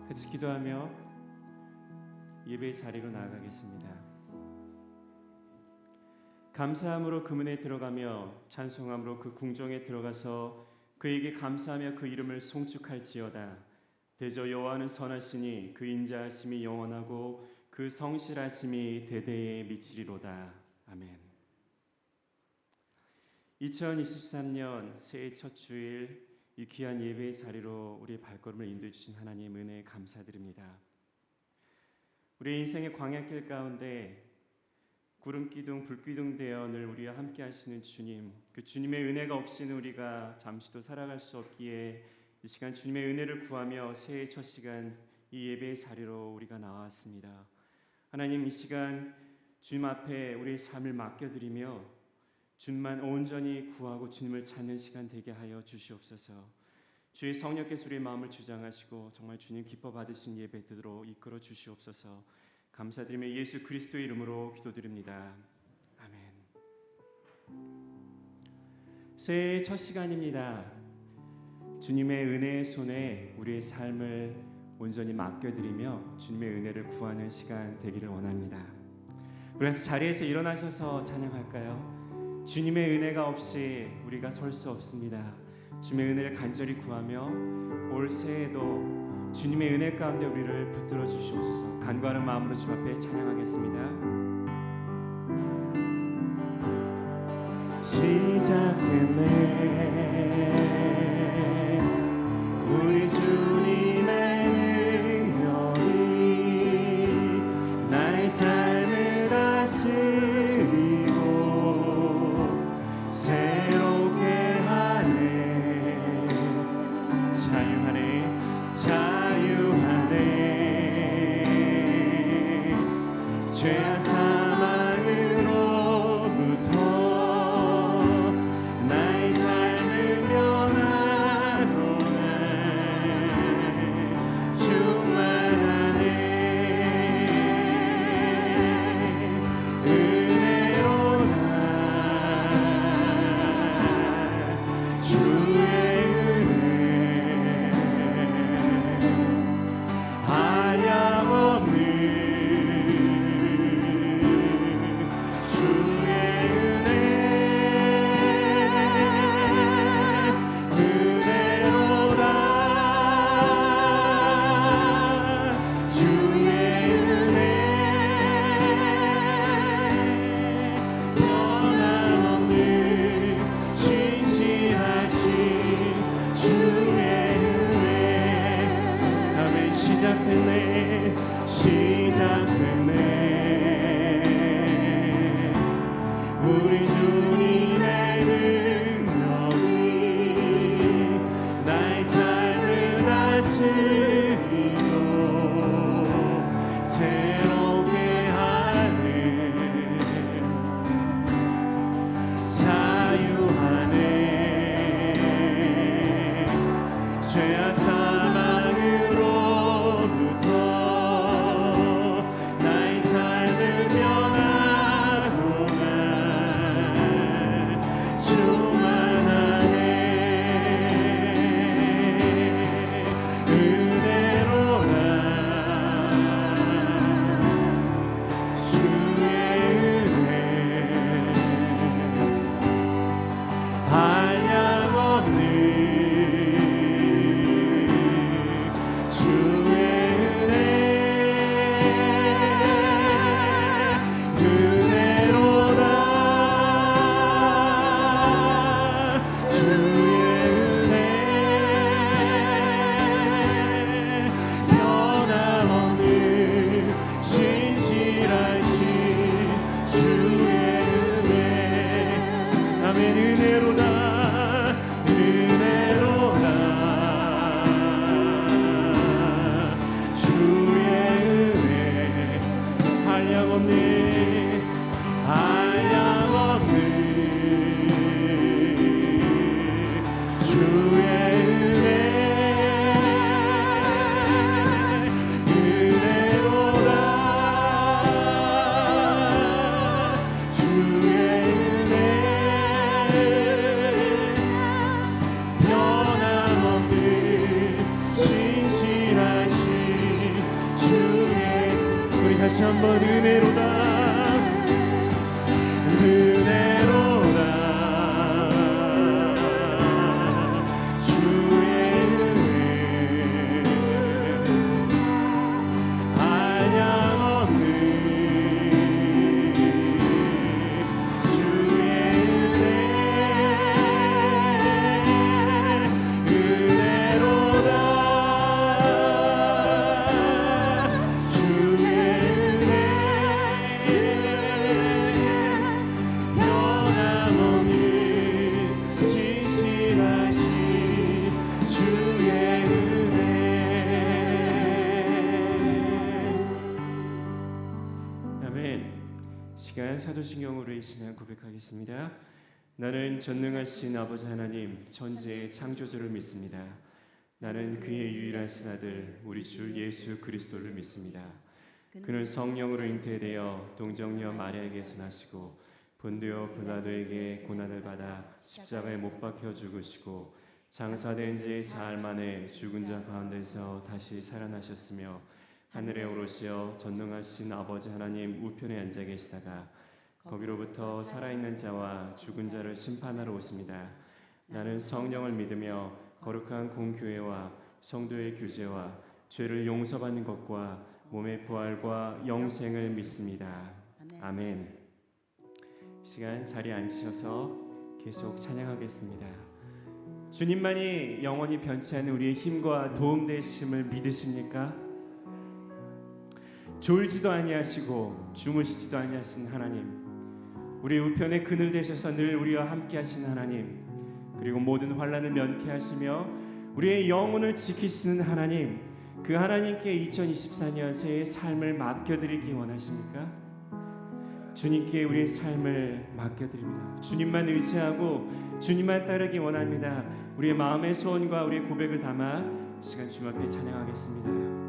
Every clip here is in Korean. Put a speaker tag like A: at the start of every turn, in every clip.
A: 같이 기도하며 예배의 자리로 나아가겠습니다. 감사함으로 그 문에 들어가며 찬송함으로 그 궁정에 들어가서 그에게 감사하며 그 이름을 송축할지어다. 대저 여호와는 선하시니 그 인자하심이 영원하고 그 성실하심이 대대에 미치리로다. 아멘. 2023년 새해 첫 주일 이 귀한 예배의 자리로 우리의 발걸음을 인도해 주신 하나님 은혜에 감사드립니다. 우리의 인생의 광야길 가운데 구름기둥 불기둥 되어 늘 우리와 함께 하시는 주님, 그 주님의 은혜가 없이는 우리가 잠시도 살아갈 수 없기에 이 시간 주님의 은혜를 구하며 새해 첫 시간 이 예배의 자리로 우리가 나왔습니다. 하나님, 이 시간 주님 앞에 우리의 삶을 맡겨드리며 주님만 온전히 구하고 주님을 찾는 시간 되게 하여 주시옵소서. 주의 성령께서 우리의 마음을 주장하시고 정말 주님 기뻐 받으신 예배 되도록 이끌어 주시옵소서. 감사드리며 예수 그리스도의 이름으로 기도드립니다. 아멘. 새해 첫 시간입니다. 주님의 은혜의 손에 우리의 삶을 온전히 맡겨드리며 주님의 은혜를 구하는 시간 되기를 원합니다. 우리 자리에서 일어나셔서 찬양할까요? 주님의 은혜가 없이 우리가 설 수 없습니다. 주님의 은혜를 간절히 구하며 올 새해도 주님의 은혜 가운데 우리를 붙들어 주시옵소서. 간구하는 마음으로 주 앞에 찬양하겠습니다. 시작됐네 우리 주님의 능력이 나의 삶을 다스리고 새롭게 하네. 자유하네 죄와 사망으로부터 나의 삶을 변화로 날 충만하네. 은혜로 날 주의 시작됐네 우리 주님의 능력이 나의 삶을 다스리고 새롭게 하네. 자유하네 죄와 사망으로 변함없는 신실하신 다시 한번 은혜로다 사도신경으로 이 시간 고백하겠습니다. 나는 전능하신 아버지 하나님 천지의 창조주를 믿습니다. 나는 그의 유일한 신아들 우리 주 예수 그리스도를 믿습니다. 그는 성령으로 잉태되어 동정녀 마리아에게서 나시고 본디오 빌라도에게 고난을 받아 십자가에 못 박혀 죽으시고 장사된 지 사흘 만에 죽은 자 가운데서 다시 살아나셨으며 하늘에 오르시어 전능하신 아버지 하나님 우편에 앉아 계시다가 거기로부터 살아있는 자와 죽은 자를 심판하러 오십니다. 나는 성령을 믿으며 거룩한 공교회와 성도의 교제와 죄를 용서받는 것과 몸의 부활과 영생을 믿습니다. 아멘. 이 시간 자리에 앉으셔서 계속 찬양하겠습니다. 주님만이 영원히 변치 않는 우리의 힘과 도움 되심을 믿으십니까? 졸지도 아니하시고 주무시지도 아니하신 하나님, 우리 우편에 그늘 되셔서 늘 우리와 함께 하신 하나님, 그리고 모든 환난을 면케하시며 우리의 영혼을 지키시는 하나님, 그 하나님께 2024년 새해 삶을 맡겨드리기 원하십니까? 주님께 우리의 삶을 맡겨드립니다. 주님만 의지하고 주님만 따르기 원합니다. 우리의 마음의 소원과 우리의 고백을 담아 시간 주님 앞에 찬양하겠습니다.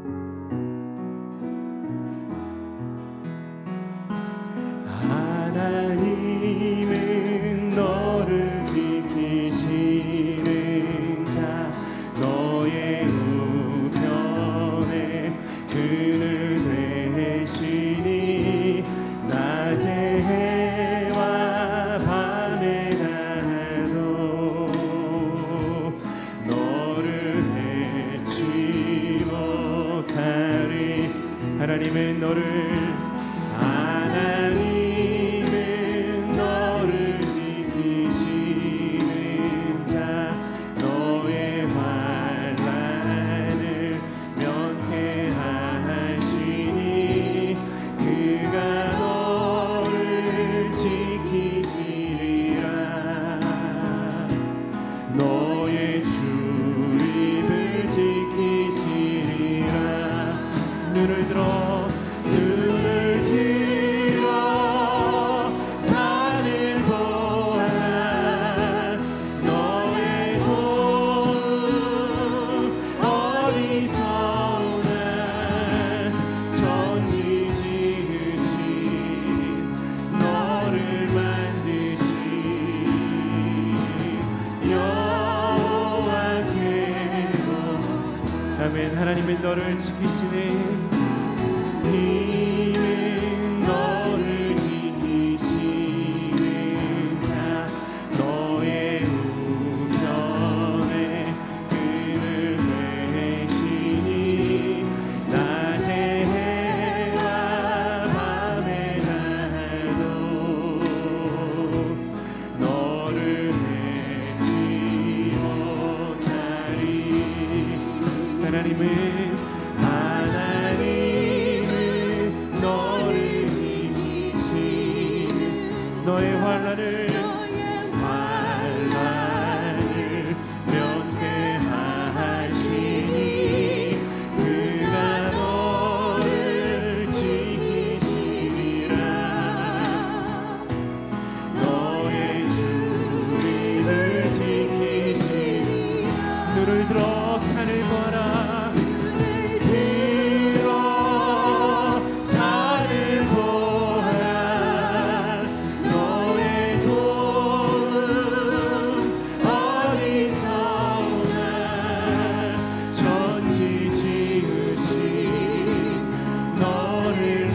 A: 하나님은 너를 지키시는 자, 너의 우편에 그늘 되시니 낮에 해와 밤에 나도 너를 해치 못하리. 하나님은 너를 하나님은 너를 지키시네. 힘은 너를 지키시는 자, 너의 우편에 그늘 되시니 낮에 해와 밤에 나도 너를 해치 못하리. 하나님은 너를 지키시는 너의 환난을 면케하시니 그가 너를 지키시리라. 너의 주님을 지키시니 눈을 들어 산을 보아라. 너를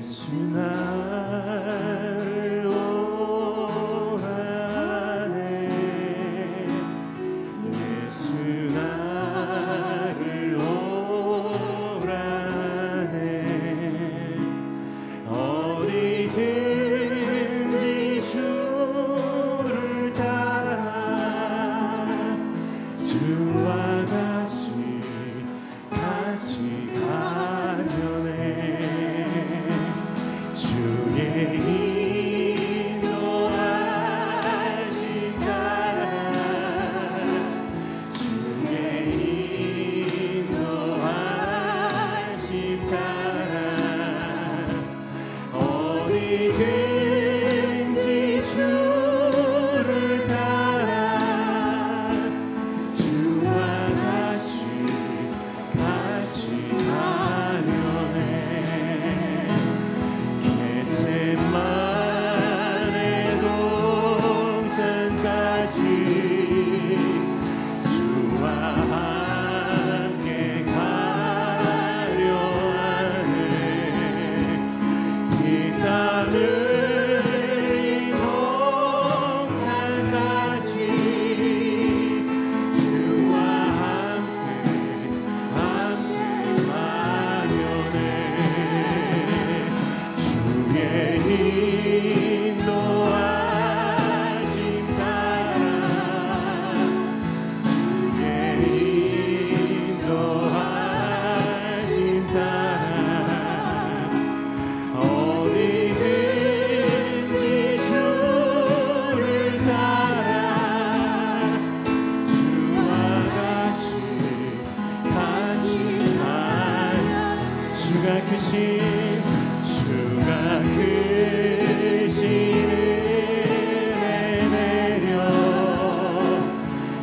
A: 예수 나를 오라네 예수 나를 오라네 어디든지 주를 따라 주와 같이 가려네 주의 인도하심 따라 주의 인도하심 따라 어디든지 주를 따라 주와 같이 가려네 겟세마네 동산까지 주와 함께 가려 하네 이 땅을 이 동산까지 주와 함께 가려네 주의 인도하심 따라 주의 인도하심 따라 어디든지 주를 따라 주와 같이 가려 주가 크신 은혜 내려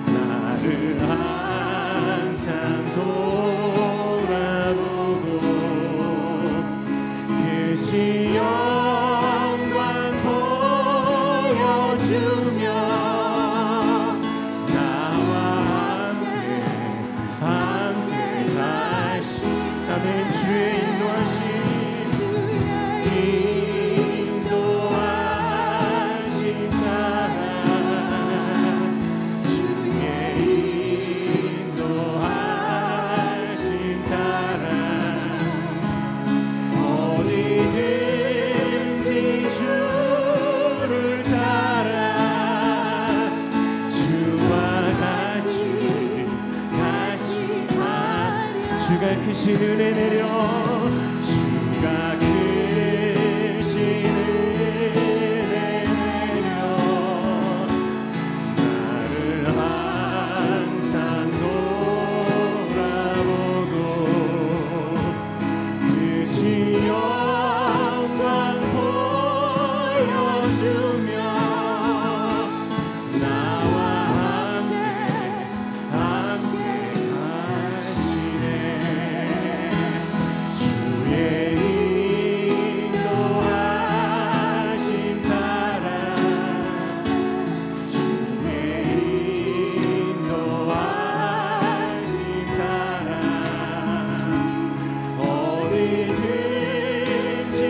A: 나를 항상 돌아보고 크신 영광 보여주며 나와 함께 가시 아멘 주의 인도하심 주가 크신 은혜 내려 주가 크신 은혜 내려 나를 항상 돌아보고 크신 영광 보여주며 나와 함께 가시네 주의 인도하심 따라 주의 인도하심 따라 어디든지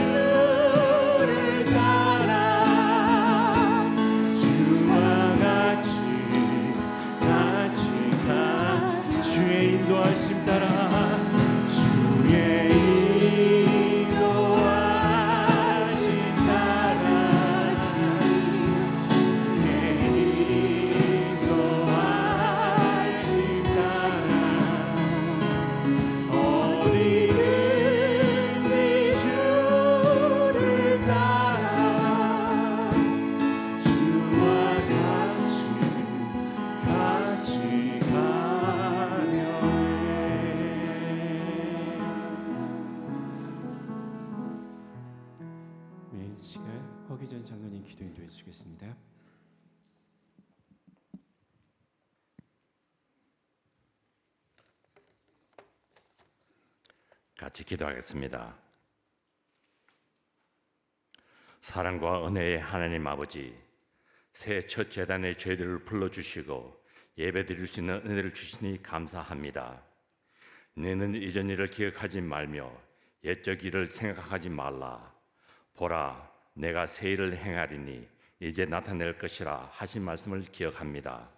A: 주를 따라 주와 같이 가 주의 인도하심 따라 주의 인도하심 따라 주의 인도하심 따라 어디든지 주를 따라 주와 같이 가려네 이 시간 허기전 장로님 기도 인도해 주시겠습니다.
B: 같이 기도하겠습니다. 사랑과 은혜의 하나님 아버지, 새해 첫 제단의 죄들을 불러주시고 예배드릴 수 있는 은혜를 주시니 감사합니다. 너희는 이전 일을 기억하지 말며 옛적 일을 생각하지 말라. 보라, 내가 새 일을 행하리니 이제 나타낼 것이라 하신 말씀을 기억합니다.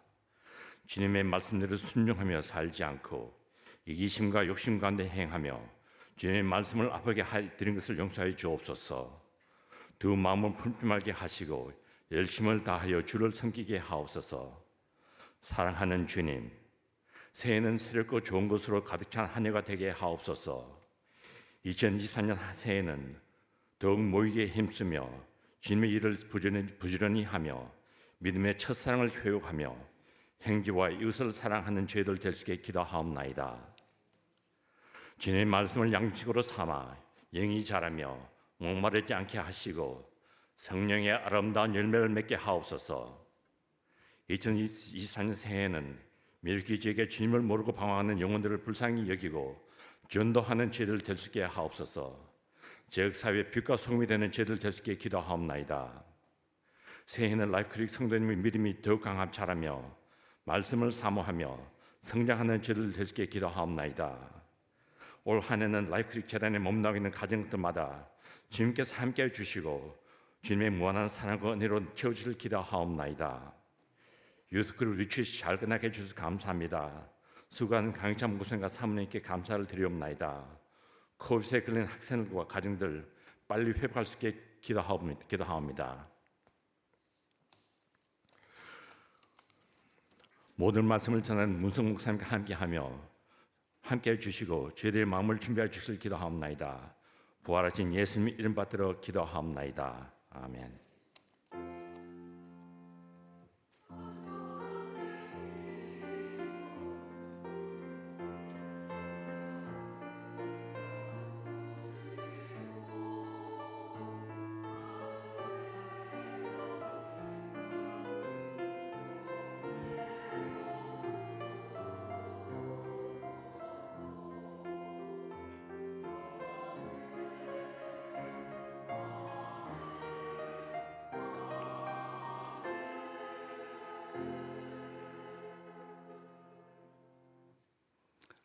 B: 주님의 말씀대로 순종하며 살지 않고 이기심과 욕심 가운데 행하며 주님의 말씀을 아프게 드린 것을 용서하여 주옵소서. 두 마음을 품지 말게 하시고 열심을 다하여 주를 섬기게 하옵소서. 사랑하는 주님, 새해는 새롭고 좋은 것으로 가득 찬 한 해가 되게 하옵소서. 2024년 새해는 더욱 모이게 힘쓰며 주님의 일을 부지런히 하며 믿음의 첫사랑을 회복하며 형제와 이웃을 사랑하는 저희들 될 수 있게 기도하옵나이다. 주님의 말씀을 양식으로 삼아 영이 자라며 목마르지 않게 하시고 성령의 아름다운 열매를 맺게 하옵소서. 2024년 새해에는 미르키 지역에 주님을 모르고 방황하는 영혼들을 불쌍히 여기고 전도하는 저희들 될 수 있게 하옵소서. 지역사회의 빛과 소금이 되는 저희들 될 수 있게 기도하옵나이다. 새해에는 라이프크릭 성도님의 믿음이 더욱 강함차라며 말씀을 사모하며 성장하는 저희들 될 수 있게 기도하옵나이다. 올 한 해는 라이프크릭 재단에 몸나고 있는 가정들마다 주님께서 함께해 주시고 주님의 무한한 사랑과 은혜로 채워주실 기도하옵나이다. 유스그룹 리트릿 잘 끝나게 해주셔서 감사합니다. 수고한 강희찬 목사님과 사모님께 감사를 드리옵나이다. 코비드에 걸린 학생들과 가정들 빨리 회복할 수 있게 기도하옵니다. 모든 말씀을 전하는 문성 목사님과 함께하며 함께해 주시고 저희들의 마음을 준비해 주실 기도하옵나이다. 부활하신 예수님 이름 받들어 기도하옵나이다. 아멘.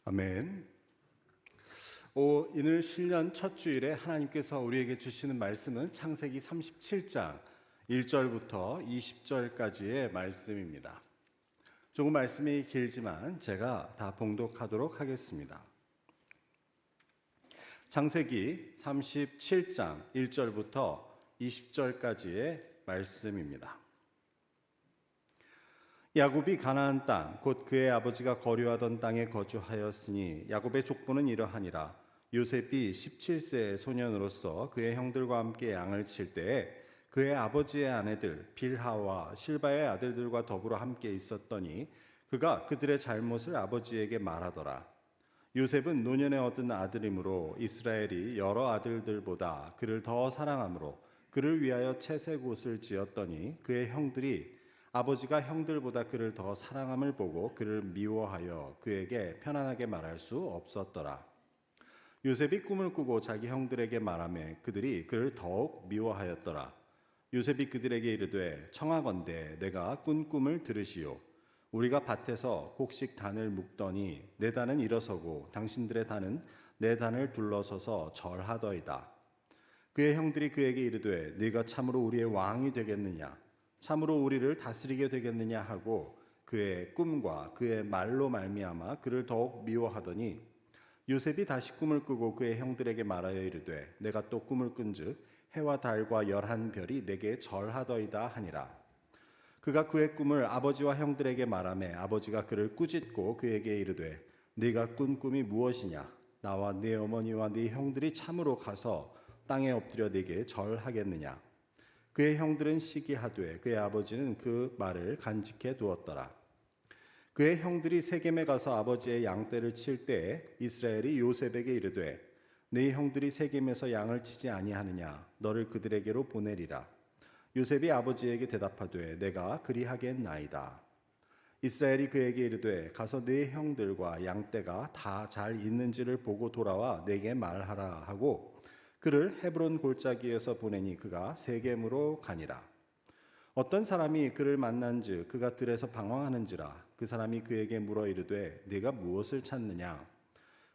C: 아멘. 오늘 신년 첫 주일에 하나님께서 우리에게 주시는 말씀은 창세기 37장 1절부터 20절까지의 말씀입니다. 조금 말씀이 길지만 제가 다 봉독하도록 하겠습니다. 창세기 37장 1절부터 20절까지의 말씀입니다. 야곱이 가나안 땅 곧 그의 아버지가 거류하던 땅에 거주하였으니 야곱의 족보는 이러하니라. 요셉이 17세의 소년으로서 그의 형들과 함께 양을 칠 때에 그의 아버지의 아내들 빌하와 실바의 아들들과 더불어 함께 있었더니 그가 그들의 잘못을 아버지에게 말하더라. 요셉은 노년에 얻은 아들이므로 이스라엘이 여러 아들들보다 그를 더 사랑하므로 그를 위하여 채색 옷을 지었더니 그의 형들이 아버지가 형들보다 그를 더 사랑함을 보고 그를 미워하여 그에게 편안하게 말할 수 없었더라. 요셉이 꿈을 꾸고 자기 형들에게 말하매 그들이 그를 더욱 미워하였더라. 요셉이 그들에게 이르되 청하건대 내가 꾼 꿈을 들으시오. 우리가 밭에서 곡식 단을 묶더니 내 단은 일어서고 당신들의 단은 내 단을 둘러서서 절하더이다. 그의 형들이 그에게 이르되 네가 참으로 우리의 왕이 되겠느냐 참으로 우리를 다스리게 되겠느냐 하고 그의 꿈과 그의 말로 말미암아 그를 더욱 미워하더니 요셉이 다시 꿈을 꾸고 그의 형들에게 말하여 이르되 내가 또 꿈을 꾼즉 해와 달과 11별이 내게 절하더이다 하니라. 그가 그의 꿈을 아버지와 형들에게 말하매 아버지가 그를 꾸짖고 그에게 이르되 네가 꾼 꿈이 무엇이냐 나와 네 어머니와 네 형들이 참으로 가서 땅에 엎드려 네게 절하겠느냐. 그의 형들은 시기하되 그의 아버지는 그 말을 간직해 두었더라. 그의 형들이 세겜에 가서 아버지의 양떼를 칠 때에 이스라엘이 요셉에게 이르되 네 형들이 세겜에서 양을 치지 아니하느냐 너를 그들에게로 보내리라. 요셉이 아버지에게 대답하되 내가 그리하겠나이다. 이스라엘이 그에게 이르되 가서 네 형들과 양떼가 다 잘 있는지를 보고 돌아와 내게 말하라 하고 그를 헤브론 골짜기에서 보내니 그가 세겜으로 가니라. 어떤 사람이 그를 만난즉 그가 들에서 방황하는지라. 그 사람이 그에게 물어 이르되 네가 무엇을 찾느냐.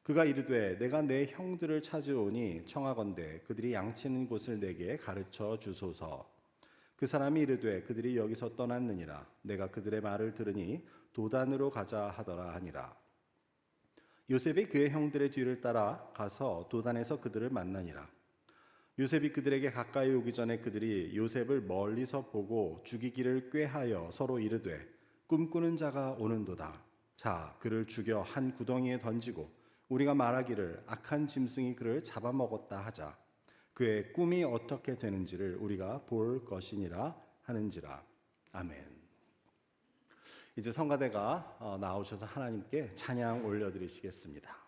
C: 그가 이르되 내가 내 형들을 찾으오니 청하건대 그들이 양치는 곳을 내게 가르쳐 주소서. 그 사람이 이르되 그들이 여기서 떠났느니라. 내가 그들의 말을 들으니 도단으로 가자 하더라 하니라. 요셉이 그의 형들의 뒤를 따라 가서 도단에서 그들을 만나니라. 요셉이 그들에게 가까이 오기 전에 그들이 요셉을 멀리서 보고 죽이기를 꾀하여 서로 이르되 꿈꾸는 자가 오는도다. 자, 그를 죽여 한 구덩이에 던지고 우리가 말하기를 악한 짐승이 그를 잡아먹었다 하자. 그의 꿈이 어떻게 되는지를 우리가 볼 것이니라 하는지라. 아멘. 이제 성가대가 나오셔서 하나님께 찬양 올려드리시겠습니다.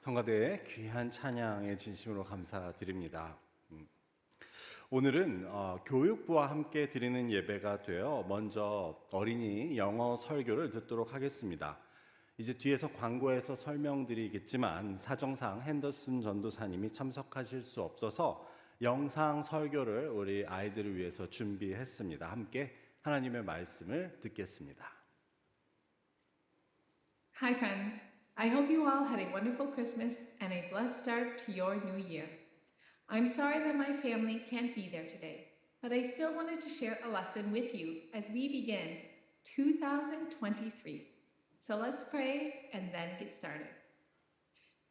C: 성가대의 귀한 찬양에 진심으로 감사드립니다. 오늘은 교육부와 함께 드리는 예배가 되어 먼저 어린이 영어 설교를 듣도록 하겠습니다. 이제 뒤에서 광고에서 설명드리겠지만 사정상 핸더슨 전도사님이 참석하실 수 없어서 영상 설교를 우리 아이들을 위해서 준비했습니다. 함께 하나님의 말씀을 듣겠습니다.
D: Hi, friends. I hope you all had a wonderful Christmas and a blessed start to your new year. I'm sorry that my family can't be there today, but I still wanted to share a lesson with you as we begin 2023. So let's pray and then get started.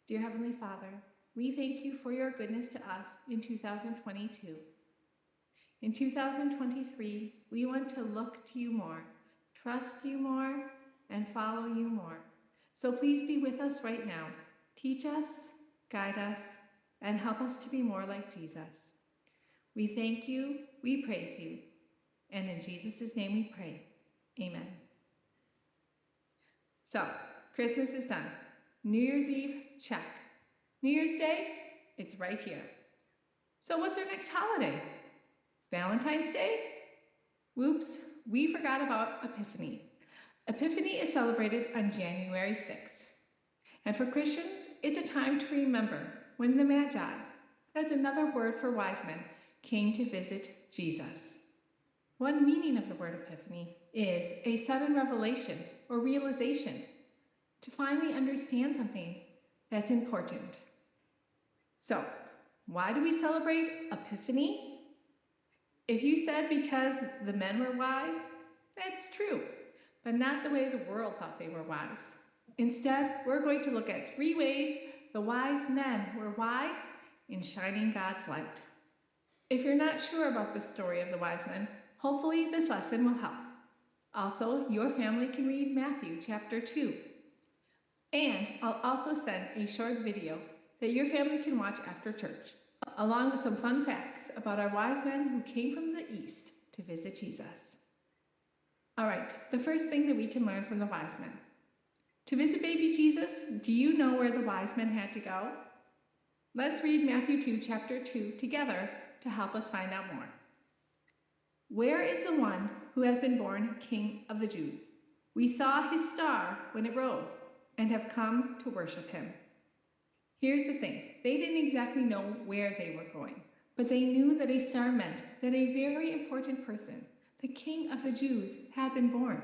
D: Dear Heavenly Father, we thank you for your goodness to us in 2022. In 2023, we want to look to you more, trust you more, and follow you more. So please be with us right now. Teach us, guide us, and help us to be more like Jesus. We thank you, we praise you, and in Jesus' name we pray. Amen. So, Christmas is done. New Year's Eve, check. New Year's Day, it's right here. So what's our next holiday? Valentine's Day? Whoops, we forgot about Epiphany. Epiphany is celebrated on January 6th. And for Christians, it's a time to remember when the Magi, that's another word for wise men, came to visit Jesus. One meaning of the word Epiphany is a sudden revelation or realization to finally understand something that's important. So, why do we celebrate Epiphany? If you said because the men were wise, that's true, but not the way the world thought they were wise. Instead, we're going to look at 3 ways the wise men were wise in shining God's light. If you're not sure about the story of the wise men, hopefully this lesson will help. Also, your family can read Matthew chapter 2. And I'll also send a short video that your family can watch after church, along with some fun facts about our wise men who came from the east to visit Jesus. All right, the first thing that we can learn from the wise men. To visit baby Jesus, do you know where the wise men had to go? Let's read Matthew 2, chapter 2 together to help us find out more. Where is the one who has been born King of the Jews? We saw his star when it rose and have come to worship him. Here's the thing, they didn't exactly know where they were going, but they knew that a star meant that a very important person, the King of the Jews, had been born.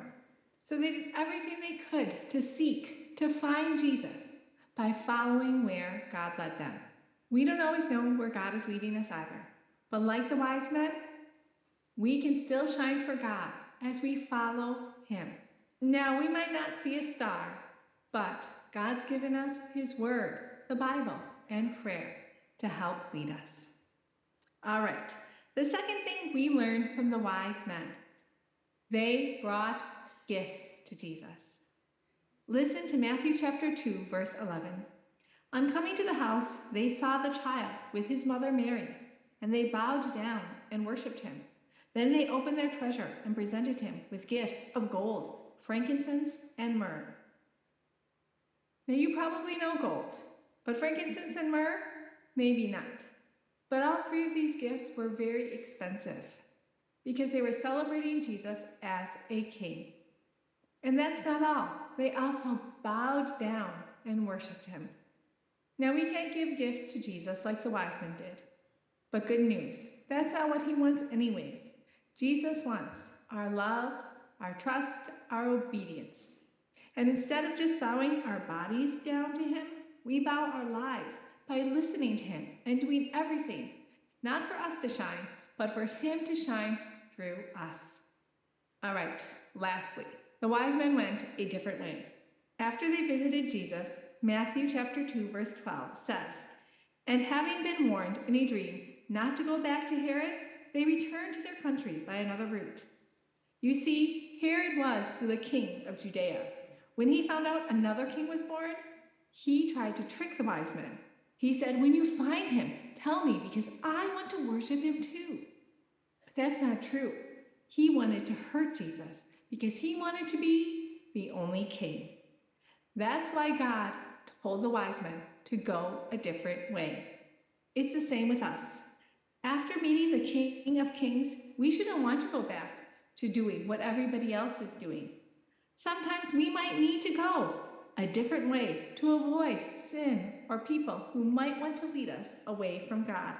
D: So they did everything they could to seek, to find Jesus by following where God led them. We don't always know where God is leading us either, but like the wise men, we can still shine for God as we follow him. Now, we might not see a star, but God's given us his word, the Bible, and prayer to help lead us. All right, the second thing we learned from the wise men, they brought gifts to Jesus. Listen to Matthew chapter 2, verse 11. On coming to the house, they saw the child with his mother Mary, and they bowed down and worshipped him. Then they opened their treasure and presented him with gifts of gold, frankincense, and myrrh. Now you probably know gold, but frankincense and myrrh, maybe not. But all 3 of these gifts were very expensive because they were celebrating Jesus as a king. And that's not all. They also bowed down and worshipped him. Now we can't give gifts to Jesus like the wise men did. But good news, that's not what he wants anyways. Jesus wants our love, our trust, our obedience. And instead of just bowing our bodies down to him, we bow our lives by listening to him and doing everything, not for us to shine, but for him to shine through us. All right, lastly, the wise men went a different way. After they visited Jesus, Matthew chapter 2, verse 12 says, "And having been warned in a dream not to go back to Herod, they returned to their country by another route." You see, Herod was the king of Judea. When he found out another king was born, he tried to trick the wise men. He said, "When you find him, tell me, because I want to worship him too." But that's not true. He wanted to hurt Jesus because he wanted to be the only king. That's why God told the wise men to go a different way. It's the same with us. After meeting the King of Kings, we shouldn't want to go back to doing what everybody else is doing. Sometimes we might need to go a different way to avoid sin or people who might want to lead us away from God.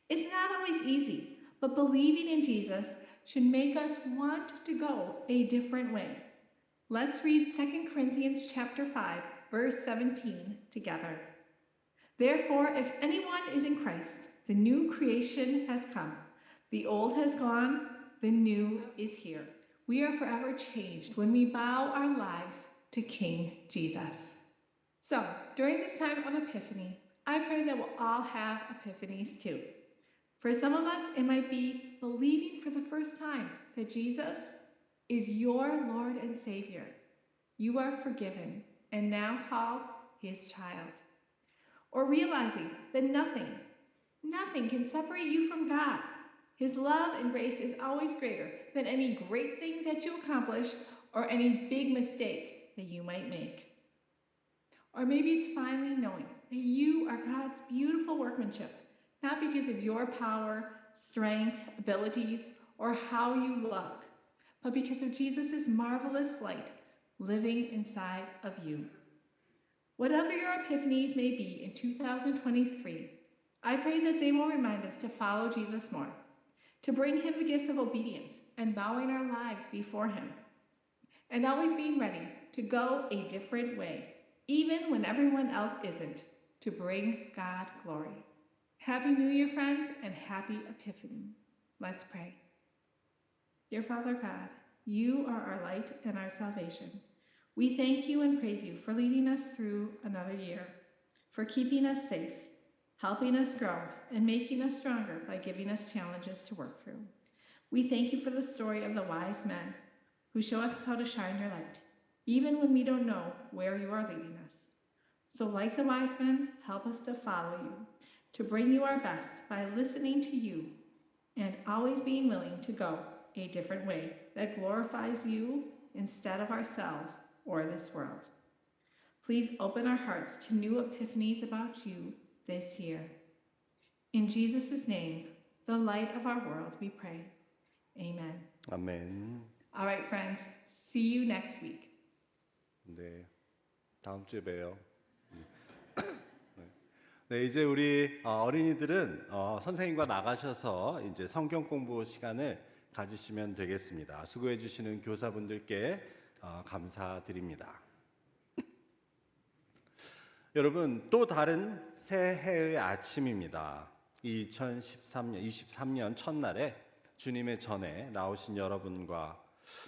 D: It's not always easy, but believing in Jesus should make us want to go a different way. Let's read 2 Corinthians chapter 5, verse 17 together. Therefore, if anyone is in Christ, the new creation has come. The old has gone, the new is here. We are forever changed when we bow our lives to King Jesus. So, during this time of Epiphany, I pray that we'll all have epiphanies too. For some of us, it might be believing for the first time that Jesus is your Lord and Savior. You are forgiven and now called His child. Or realizing that nothing can separate you from God. His love and grace is always greater than any great thing that you accomplish or any big mistake that you might make. Or maybe it's finally knowing that you are God's beautiful workmanship, not because of your power, strength, abilities, or how you look, but because of Jesus' marvelous light living inside of you. Whatever your epiphanies may be in 2023, I pray that they will remind us to follow Jesus more, to bring Him the gifts of obedience and bowing our lives before Him, and always being ready to go a different way, even when everyone else isn't, to bring God glory. Happy New Year, friends, and happy Epiphany. Let's pray. Dear Father God, you are our light and our salvation. We thank you and praise you for leading us through another year, for keeping us safe, helping us grow, and making us stronger by giving us challenges to work through. We thank you for the story of the wise men who show us how to shine your light, even when we don't know where you are leading us. So like the wise men, help us to follow you, to bring you our best by listening to you and always being willing to go a different way that glorifies you instead of ourselves or this world. Please open our hearts to new epiphanies about you this year. In Jesus' name, the light of our world, we pray. Amen.
C: 아멘.
D: All right, friends, see you next week.
C: 네, 다음 주에 봬요. 네, 이제 우리 어린이들은 선생님과 나가셔서 이제 성경 공부 시간을 가지시면 되겠습니다. 수고해 주시는 교사분들께 감사드립니다. 여러분, 또 다른 새해의 아침입니다. 2023년 첫날에 주님의 전에 나오신 여러분과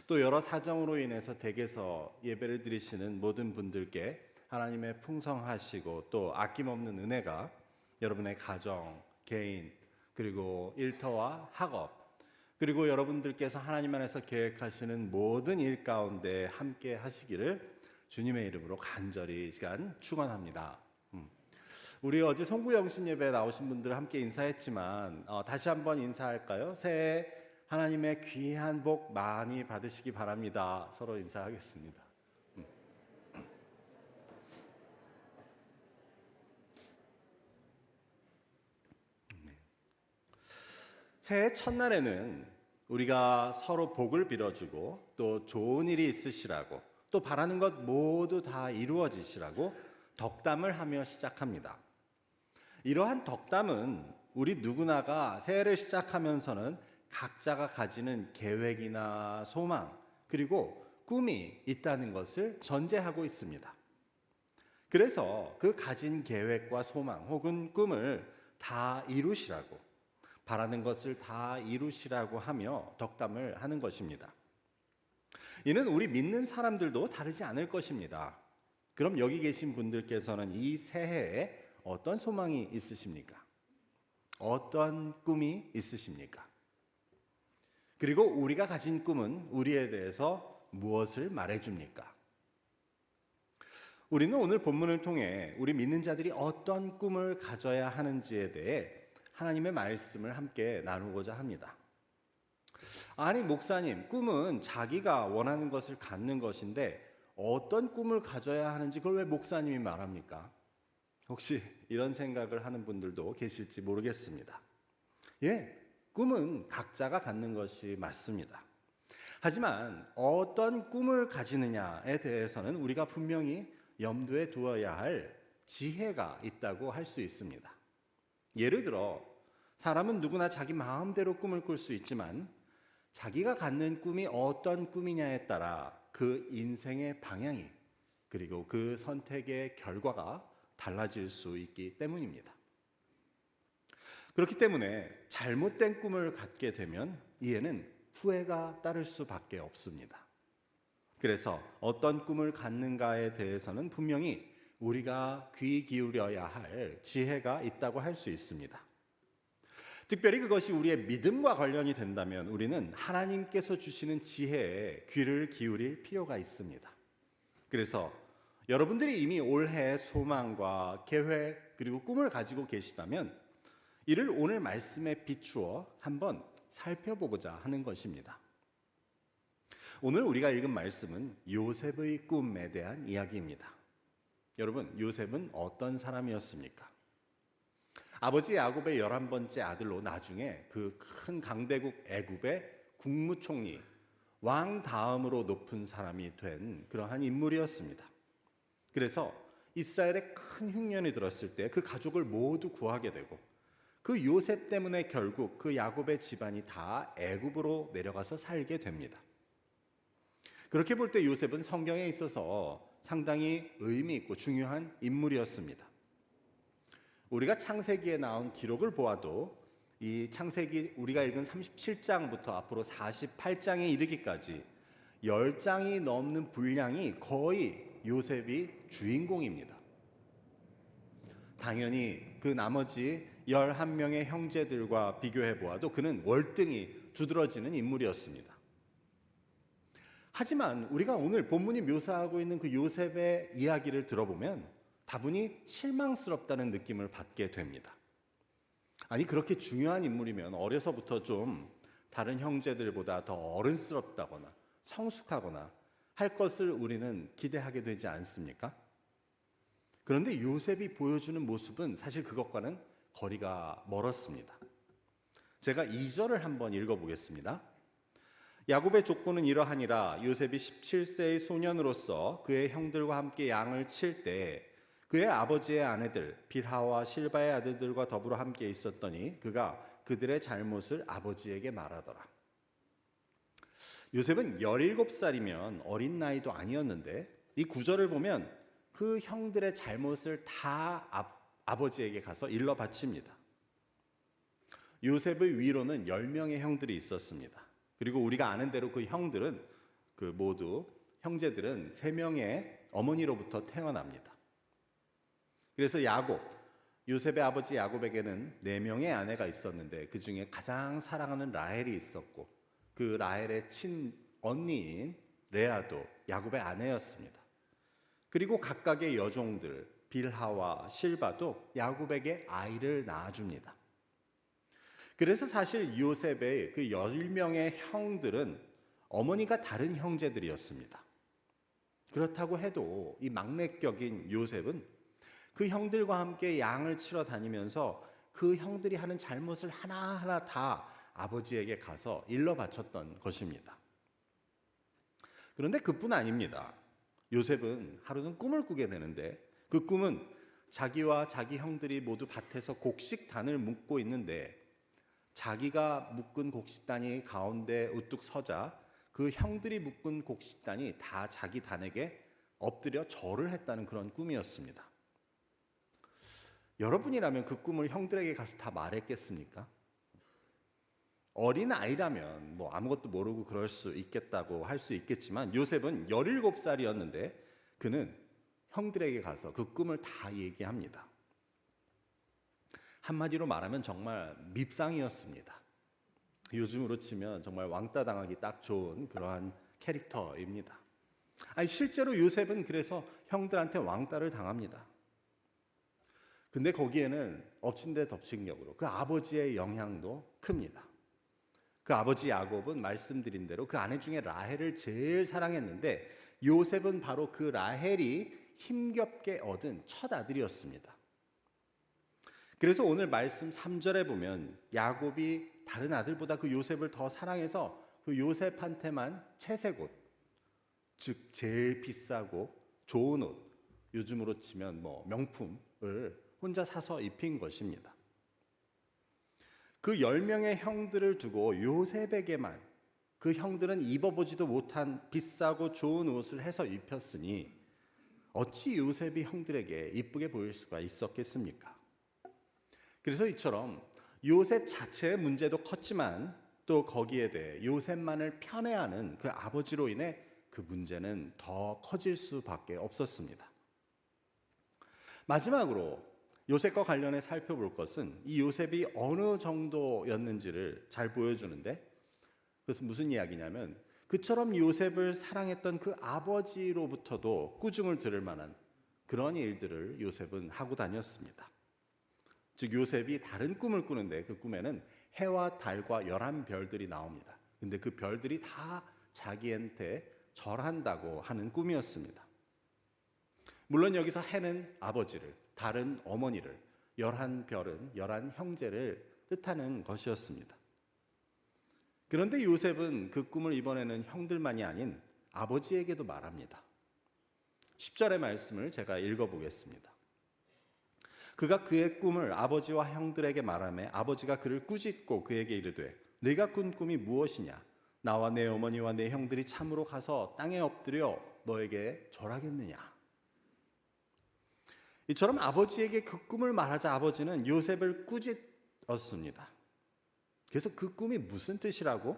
C: 또 여러 사정으로 인해서 댁에서 예배를 드리시는 모든 분들께 하나님의 풍성하시고 또 아낌없는 은혜가 여러분의 가정, 개인, 그리고 일터와 학업, 그리고 여러분들께서 하나님 안에서 계획하시는 모든 일 가운데 함께 하시기를 주님의 이름으로 간절히 이 시간 축원합니다. 우리 어제 송구영신 예배에 나오신 분들 함께 인사했지만 다시 한번 인사할까요? 새해 하나님의 귀한 복 많이 받으시기 바랍니다. 서로 인사하겠습니다. 새해 첫날에는 우리가 서로 복을 빌어주고 또 좋은 일이 있으시라고 또 바라는 것 모두 다 이루어지시라고 덕담을 하며 시작합니다. 이러한 덕담은 우리 누구나가 새해를 시작하면서는 각자가 가지는 계획이나 소망 그리고 꿈이 있다는 것을 전제하고 있습니다. 그래서 그 가진 계획과 소망 혹은 꿈을 다 이루시라고 바라는 것을 다 이루시라고 하며 덕담을 하는 것입니다. 이는 우리 믿는 사람들도 다르지 않을 것입니다. 그럼 여기 계신 분들께서는 이 새해에 어떤 소망이 있으십니까? 어떤 꿈이 있으십니까? 그리고 우리가 가진 꿈은 우리에 대해서 무엇을 말해줍니까? 우리는 오늘 본문을 통해 우리 믿는 자들이 어떤 꿈을 가져야 하는지에 대해 하나님의 말씀을 함께 나누고자 합니다. 아니 목사님, 꿈은 자기가 원하는 것을 갖는 것인데 어떤 꿈을 가져야 하는지 그걸 왜 목사님이 말합니까? 혹시 이런 생각을 하는 분들도 계실지 모르겠습니다. 예, 꿈은 각자가 갖는 것이 맞습니다. 하지만 어떤 꿈을 가지느냐에 대해서는 우리가 분명히 염두에 두어야 할 지혜가 있다고 할 수 있습니다. 예를 들어 사람은 누구나 자기 마음대로 꿈을 꿀 수 있지만 자기가 갖는 꿈이 어떤 꿈이냐에 따라 그 인생의 방향이 그리고 그 선택의 결과가 달라질 수 있기 때문입니다. 그렇기 때문에 잘못된 꿈을 갖게 되면 이에는 후회가 따를 수밖에 없습니다. 그래서 어떤 꿈을 갖는가에 대해서는 분명히 우리가 귀 기울여야 할 지혜가 있다고 할 수 있습니다. 특별히 그것이 우리의 믿음과 관련이 된다면 우리는 하나님께서 주시는 지혜에 귀를 기울일 필요가 있습니다. 그래서 여러분들이 이미 올해 소망과 계획 그리고 꿈을 가지고 계시다면 이를 오늘 말씀에 비추어 한번 살펴보고자 하는 것입니다. 오늘 우리가 읽은 말씀은 요셉의 꿈에 대한 이야기입니다. 여러분, 요셉은 어떤 사람이었습니까? 아버지 야곱의 11번째 아들로 나중에 그 큰 강대국 애굽의 국무총리, 왕 다음으로 높은 사람이 된 그러한 인물이었습니다. 그래서 이스라엘에 큰 흉년이 들었을 때 그 가족을 모두 구하게 되고 그 요셉 때문에 결국 그 야곱의 집안이 다 애굽으로 내려가서 살게 됩니다. 그렇게 볼 때 요셉은 성경에 있어서 상당히 의미 있고 중요한 인물이었습니다. 우리가 창세기에 나온 기록을 보아도 이 창세기 우리가 읽은 37장부터 앞으로 48장에 이르기까지 10장이 넘는 분량이 거의 요셉이 주인공입니다. 당연히 그 나머지 11명의 형제들과 비교해 보아도 그는 월등히 두드러지는 인물이었습니다. 하지만 우리가 오늘 본문이 묘사하고 있는 그 요셉의 이야기를 들어보면 다분히 실망스럽다는 느낌을 받게 됩니다. 아니, 그렇게 중요한 인물이면 어려서부터 좀 다른 형제들보다 더 어른스럽다거나 성숙하거나 할 것을 우리는 기대하게 되지 않습니까? 그런데 요셉이 보여주는 모습은 사실 그것과는 거리가 멀었습니다. 제가 2절을 한번 읽어보겠습니다. 야곱의 족보는 이러하니라. 요셉이 17세의 소년으로서 그의 형들과 함께 양을 칠 때 그의 아버지의 아내들 빌하와 실바의 아들들과 더불어 함께 있었더니 그가 그들의 잘못을 아버지에게 말하더라. 요셉은 17살이면 어린 나이도 아니었는데 이 구절을 보면 그 형들의 잘못을 다 아버지에게 가서 일러 바칩니다. 요셉의 위로는 10명의 형들이 있었습니다. 그리고 우리가 아는 대로 그 형들은 모두 형제들은 3명의 어머니로부터 태어납니다. 그래서 요셉의 아버지 야곱에게는 4명의 아내가 있었는데 그 중에 가장 사랑하는 라헬이 있었고 그 라헬의 친언니인 레아도 야곱의 아내였습니다. 그리고 각각의 여종들 빌하와 실바도 야곱에게 아이를 낳아줍니다. 그래서 사실 요셉의 그 10명의 형들은 어머니가 다른 형제들이었습니다. 그렇다고 해도 이 막내격인 요셉은 그 형들과 함께 양을 치러 다니면서 그 형들이 하는 잘못을 하나하나 다 아버지에게 가서 일러 바쳤던 것입니다. 그런데 그뿐 아닙니다. 요셉은 하루는 꿈을 꾸게 되는데 그 꿈은 자기와 자기 형들이 모두 밭에서 곡식단을 묶고 있는데 자기가 묶은 곡식단이 가운데 우뚝 서자 그 형들이 묶은 곡식단이 다 자기 단에게 엎드려 절을 했다는 그런 꿈이었습니다. 여러분이라면 그 꿈을 형들에게 가서 다 말했겠습니까? 어린 아이라면 아무것도 모르고 그럴 수 있겠다고 할 수 있겠지만 요셉은 17살이었는데 그는 형들에게 가서 그 꿈을 다 얘기합니다. 한마디로 말하면 정말 밉상이었습니다. 요즘으로 치면 정말 왕따 당하기 딱 좋은 그러한 캐릭터입니다. 실제로 요셉은 그래서 형들한테 왕따를 당합니다. 근데 거기에는 엎친 데 덮친 격으로 그 아버지의 영향도 큽니다. 그 아버지 야곱은 말씀드린 대로 그 아내 중에 라헬을 제일 사랑했는데 요셉은 바로 그 라헬이 힘겹게 얻은 첫 아들이었습니다. 그래서 오늘 말씀 3절에 보면 야곱이 다른 아들보다 그 요셉을 더 사랑해서 그 요셉한테만 채색 옷, 즉 제일 비싸고 좋은 옷, 요즘으로 치면 명품을 혼자 사서 입힌 것입니다. 그 10명의 형들을 두고 요셉에게만 그 형들은 입어보지도 못한 비싸고 좋은 옷을 해서 입혔으니 어찌 요셉이 형들에게 이쁘게 보일 수가 있었겠습니까? 그래서 이처럼 요셉 자체의 문제도 컸지만 또 거기에 대해 요셉만을 편애하는 그 아버지로 인해 그 문제는 더 커질 수밖에 없었습니다. 마지막으로 요셉과 관련해 살펴볼 것은 이 요셉이 어느 정도였는지를 잘 보여주는데, 그것은 무슨 이야기냐면 그처럼 요셉을 사랑했던 그 아버지로부터도 꾸중을 들을 만한 그런 일들을 요셉은 하고 다녔습니다. 즉 요셉이 다른 꿈을 꾸는데 그 꿈에는 해와 달과 11별들이 나옵니다. 근데 그 별들이 다 자기한테 절한다고 하는 꿈이었습니다. 물론 여기서 해는 아버지를, 달은 어머니를, 11별은 11 형제를 뜻하는 것이었습니다. 그런데 요셉은 그 꿈을 이번에는 형들만이 아닌 아버지에게도 말합니다. 10절의 말씀을 제가 읽어보겠습니다. 그가 그의 꿈을 아버지와 형들에게 말하매 아버지가 그를 꾸짖고 그에게 이르되 네가 꾼 꿈이 무엇이냐? 나와 내 어머니와 내 형들이 참으로 가서 땅에 엎드려 너에게 절하겠느냐? 이처럼 아버지에게 그 꿈을 말하자 아버지는 요셉을 꾸짖었습니다. 그래서 그 꿈이 무슨 뜻이라고?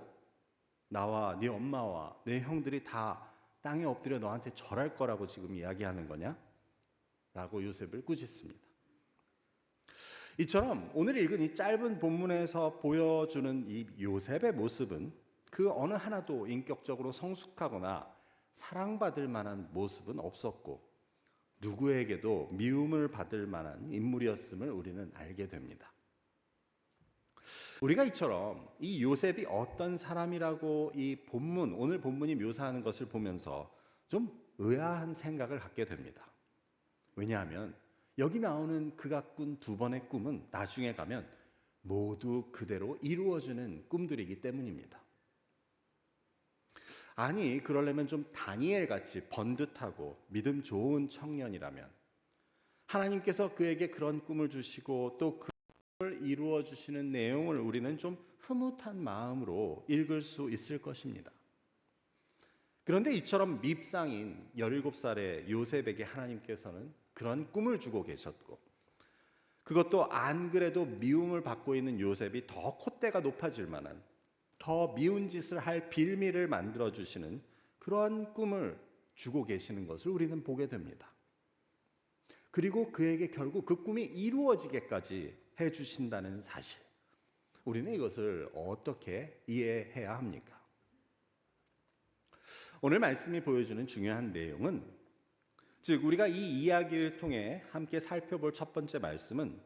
C: 나와 네 엄마와 내 형들이 다 땅에 엎드려 너한테 절할 거라고 지금 이야기하는 거냐? 라고 요셉을 꾸짖습니다. 이처럼 오늘 읽은 이 짧은 본문에서 보여주는 이 요셉의 모습은 그 어느 하나도 인격적으로 성숙하거나 사랑받을 만한 모습은 없었고 누구에게도 미움을 받을 만한 인물이었음을 우리는 알게 됩니다. 우리가 이처럼 이 요셉이 어떤 사람이라고 이 본문, 오늘 본문이 묘사하는 것을 보면서 좀 의아한 생각을 갖게 됩니다. 왜냐하면 여기 나오는 그가 꾼 두 번의 꿈은 나중에 가면 모두 그대로 이루어지는 꿈들이기 때문입니다. 아니, 그러려면 좀 다니엘 같이 번듯하고 믿음 좋은 청년이라면 하나님께서 그에게 그런 꿈을 주시고 또 그 꿈을 이루어 주시는 내용을 우리는 좀 흐뭇한 마음으로 읽을 수 있을 것입니다. 그런데 이처럼 밉상인 17살의 요셉에게 하나님께서는 그런 꿈을 주고 계셨고 그것도 안 그래도 미움을 받고 있는 요셉이 더 콧대가 높아질 만한 더 미운 짓을 할 빌미를 만들어주시는 그런 꿈을 주고 계시는 것을 우리는 보게 됩니다. 그리고 그에게 결국 그 꿈이 이루어지게까지 해주신다는 사실, 우리는 이것을 어떻게 이해해야 합니까? 오늘 말씀이 보여주는 중요한 내용은, 즉 우리가 이 이야기를 통해 함께 살펴볼 첫 번째 말씀은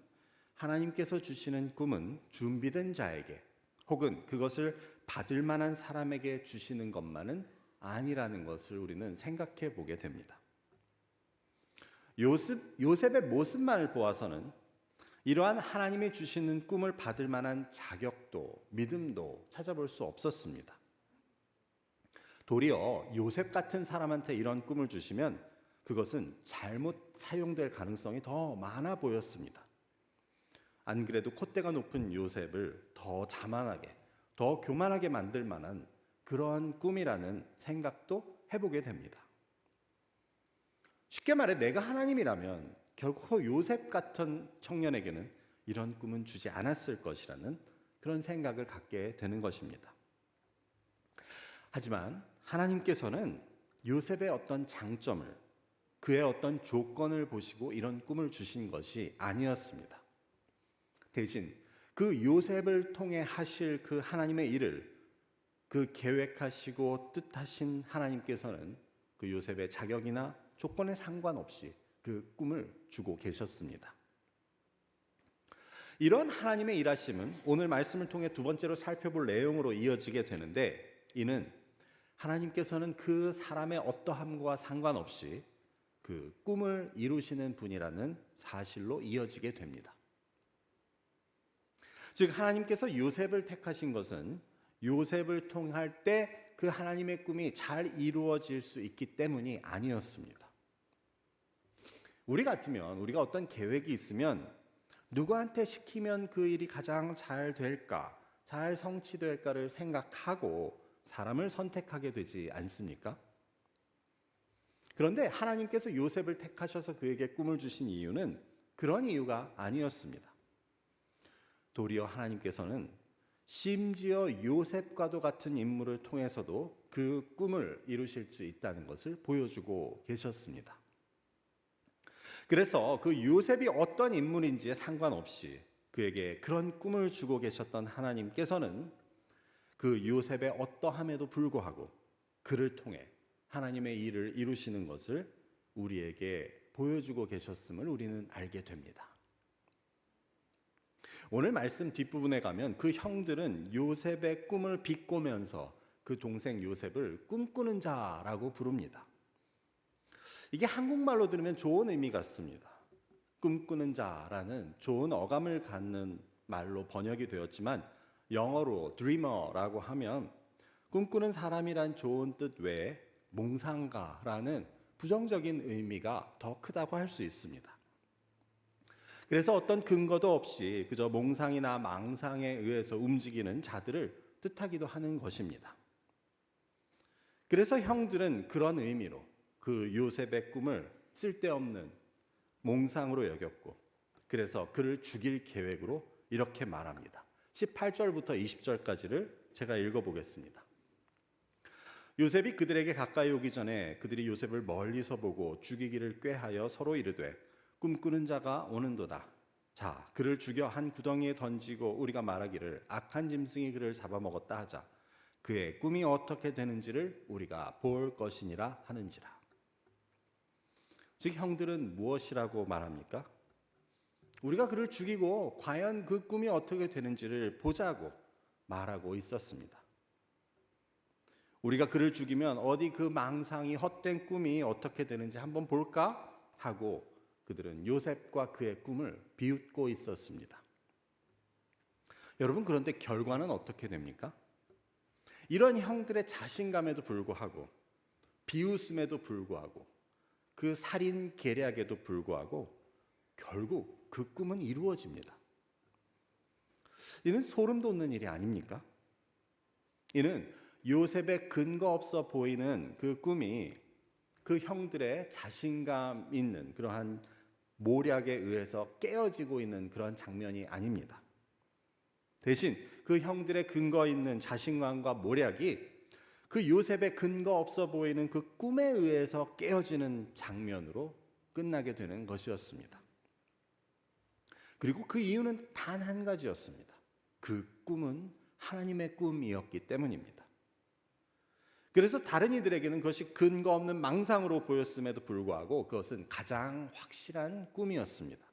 C: 하나님께서 주시는 꿈은 준비된 자에게 혹은 그것을 받을 만한 사람에게 주시는 것만은 아니라는 것을 우리는 생각해 보게 됩니다. 요셉의 모습만을 보아서는 이러한 하나님이 주시는 꿈을 받을 만한 자격도 믿음도 찾아볼 수 없었습니다. 도리어 요셉 같은 사람한테 이런 꿈을 주시면 그것은 잘못 사용될 가능성이 더 많아 보였습니다. 안 그래도 콧대가 높은 요셉을 더 자만하게, 더 교만하게 만들 만한 그런 꿈이라는 생각도 해보게 됩니다. 쉽게 말해 내가 하나님이라면 결코 요셉 같은 청년에게는 이런 꿈은 주지 않았을 것이라는 그런 생각을 갖게 되는 것입니다. 하지만 하나님께서는 요셉의 어떤 장점을, 그의 어떤 조건을 보시고 이런 꿈을 주신 것이 아니었습니다. 대신 그 요셉을 통해 하실 그 하나님의 일을 그 계획하시고 뜻하신 하나님께서는 그 요셉의 자격이나 조건에 상관없이 그 꿈을 주고 계셨습니다. 이런 하나님의 일하심은 오늘 말씀을 통해 두 번째로 살펴볼 내용으로 이어지게 되는데, 이는 하나님께서는 그 사람의 어떠함과 상관없이 그 꿈을 이루시는 분이라는 사실로 이어지게 됩니다. 즉 하나님께서 요셉을 택하신 것은 요셉을 통할 때 그 하나님의 꿈이 잘 이루어질 수 있기 때문이 아니었습니다. 우리 같으면, 우리가 어떤 계획이 있으면 누구한테 시키면 그 일이 가장 잘 될까, 잘 성취될까를 생각하고 사람을 선택하게 되지 않습니까? 그런데 하나님께서 요셉을 택하셔서 그에게 꿈을 주신 이유는 그런 이유가 아니었습니다. 도리어 하나님께서는 심지어 요셉과도 같은 인물을 통해서도 그 꿈을 이루실 수 있다는 것을 보여주고 계셨습니다. 그래서 그 요셉이 어떤 인물인지에 상관없이 그에게 그런 꿈을 주고 계셨던 하나님께서는 그 요셉의 어떠함에도 불구하고 그를 통해 하나님의 일을 이루시는 것을 우리에게 보여주고 계셨음을 우리는 알게 됩니다. 오늘 말씀 뒷부분에 가면 그 형들은 요셉의 꿈을 비꼬면서 그 동생 요셉을 꿈꾸는 자라고 부릅니다. 이게 한국말로 들으면 좋은 의미 같습니다. 꿈꾸는 자라는 좋은 어감을 갖는 말로 번역이 되었지만 영어로 dreamer라고 하면 꿈꾸는 사람이란 좋은 뜻 외에 몽상가라는 부정적인 의미가 더 크다고 할 수 있습니다. 그래서 어떤 근거도 없이 그저 몽상이나 망상에 의해서 움직이는 자들을 뜻하기도 하는 것입니다. 그래서 형들은 그런 의미로 그 요셉의 꿈을 쓸데없는 몽상으로 여겼고, 그래서 그를 죽일 계획으로 이렇게 말합니다. 18절부터 20절까지를 제가 읽어보겠습니다. 요셉이 그들에게 가까이 오기 전에 그들이 요셉을 멀리서 보고 죽이기를 꾀하여 서로 이르되 꿈꾸는 자가 오는도다. 자, 그를 죽여 한 구덩이에 던지고 우리가 말하기를 악한 짐승이 그를 잡아먹었다 하자. 그의 꿈이 어떻게 되는지를 우리가 볼 것이니라 하는지라. 즉 형들은 무엇이라고 말합니까? 우리가 그를 죽이고 과연 그 꿈이 어떻게 되는지를 보자고 말하고 있었습니다. 우리가 그를 죽이면 어디 그 망상이 헛된 꿈이 어떻게 되는지 한번 볼까? 하고 그들은 요셉과 그의 꿈을 비웃고 있었습니다. 여러분, 그런데 결과는 어떻게 됩니까? 이런 형들의 자신감에도 불구하고, 비웃음에도 불구하고, 그 살인 계략에도 불구하고 결국 그 꿈은 이루어집니다. 이는 소름 돋는 일이 아닙니까? 이는 요셉의 근거 없어 보이는 그 꿈이 그 형들의 자신감 있는 그러한 모략에 의해서 깨어지고 있는 그런 장면이 아닙니다. 대신 그 형들의 근거 있는 자신감과 모략이 그 요셉의 근거 없어 보이는 그 꿈에 의해서 깨어지는 장면으로 끝나게 되는 것이었습니다. 그리고 그 이유는 단 한 가지였습니다. 그 꿈은 하나님의 꿈이었기 때문입니다. 그래서 다른 이들에게는 그것이 근거 없는 망상으로 보였음에도 불구하고 그것은 가장 확실한 꿈이었습니다.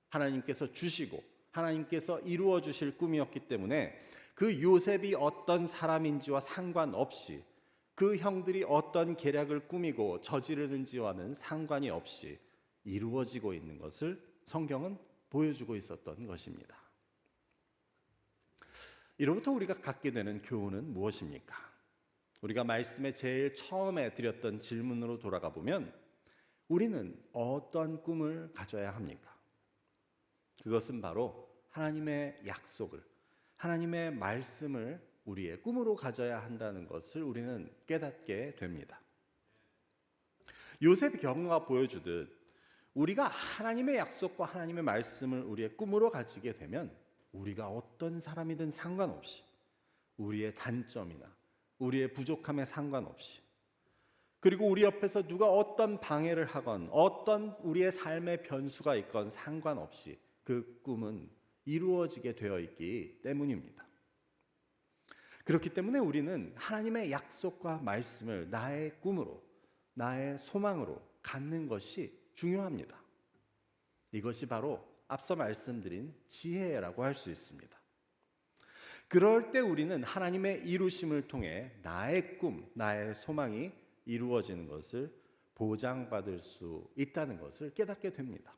C: 하나님께서 주시고 하나님께서 이루어 주실 꿈이었기 때문에 그 요셉이 어떤 사람인지와 상관없이, 그 형들이 어떤 계략을 꾸미고 저지르는지와는 상관이 없이 이루어지고 있는 것을 성경은 보여주고 있었던 것입니다. 이로부터 우리가 갖게 되는 교훈은 무엇입니까? 우리가 말씀의 제일 처음에 드렸던 질문으로 돌아가 보면 우리는 어떤 꿈을 가져야 합니까? 그것은 바로 하나님의 약속을, 하나님의 말씀을 우리의 꿈으로 가져야 한다는 것을 우리는 깨닫게 됩니다. 요셉의 경우가 보여주듯 우리가 하나님의 약속과 하나님의 말씀을 우리의 꿈으로 가지게 되면 우리가 어떤 사람이든 상관없이, 우리의 단점이나 우리의 부족함에 상관없이, 그리고 우리 옆에서 누가 어떤 방해를 하건 어떤 우리의 삶의 변수가 있건 상관없이 그 꿈은 이루어지게 되어 있기 때문입니다. 그렇기 때문에 우리는 하나님의 약속과 말씀을 나의 꿈으로, 나의 소망으로 갖는 것이 중요합니다. 이것이 바로 앞서 말씀드린 지혜라고 할 수 있습니다. 그럴 때 우리는 하나님의 이루심을 통해 나의 꿈, 나의 소망이 이루어지는 것을 보장받을 수 있다는 것을 깨닫게 됩니다.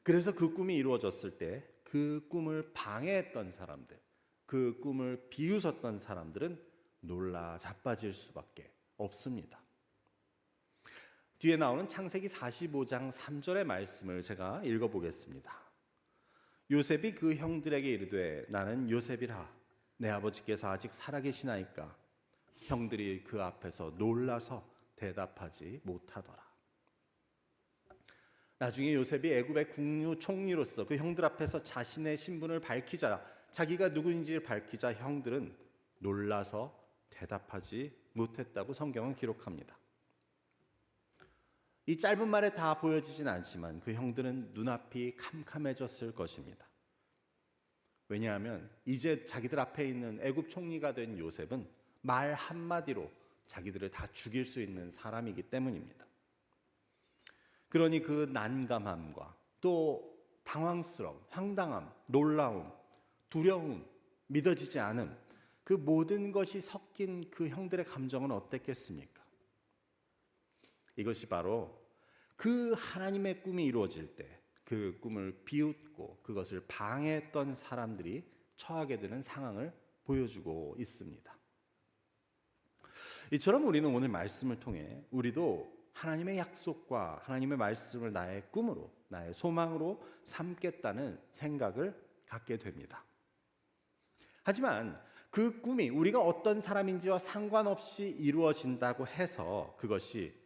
C: 그래서 그 꿈이 이루어졌을 때 그 꿈을 방해했던 사람들, 그 꿈을 비웃었던 사람들은 놀라 자빠질 수밖에 없습니다. 뒤에 나오는 창세기 45장 3절의 말씀을 제가 읽어보겠습니다. 요셉이 그 형들에게 이르되 나는 요셉이라 내 아버지께서 아직 살아계시나이까. 형들이 그 앞에서 놀라서 대답하지 못하더라. 나중에 요셉이 애굽의 국유 총리로서 그 형들 앞에서 자신의 신분을 밝히자, 자기가 누구인지를 밝히자 형들은 놀라서 대답하지 못했다고 성경은 기록합니다. 이 짧은 말에 다 보여지진 않지만 그 형들은 눈앞이 캄캄해졌을 것입니다. 왜냐하면 이제 자기들 앞에 있는 애굽 총리가 된 요셉은 말 한마디로 자기들을 다 죽일 수 있는 사람이기 때문입니다. 그러니 그 난감함과 또 당황스러움, 황당함, 놀라움, 두려움, 믿어지지 않음, 그 모든 것이 섞인 그 형들의 감정은 어땠겠습니까? 이것이 바로 그 하나님의 꿈이 이루어질 때 그 꿈을 비웃고 그것을 방해했던 사람들이 처하게 되는 상황을 보여주고 있습니다. 이처럼 우리는 오늘 말씀을 통해 우리도 하나님의 약속과 하나님의 말씀을 나의 꿈으로, 나의 소망으로 삼겠다는 생각을 갖게 됩니다. 하지만 그 꿈이 우리가 어떤 사람인지와 상관없이 이루어진다고 해서 그것이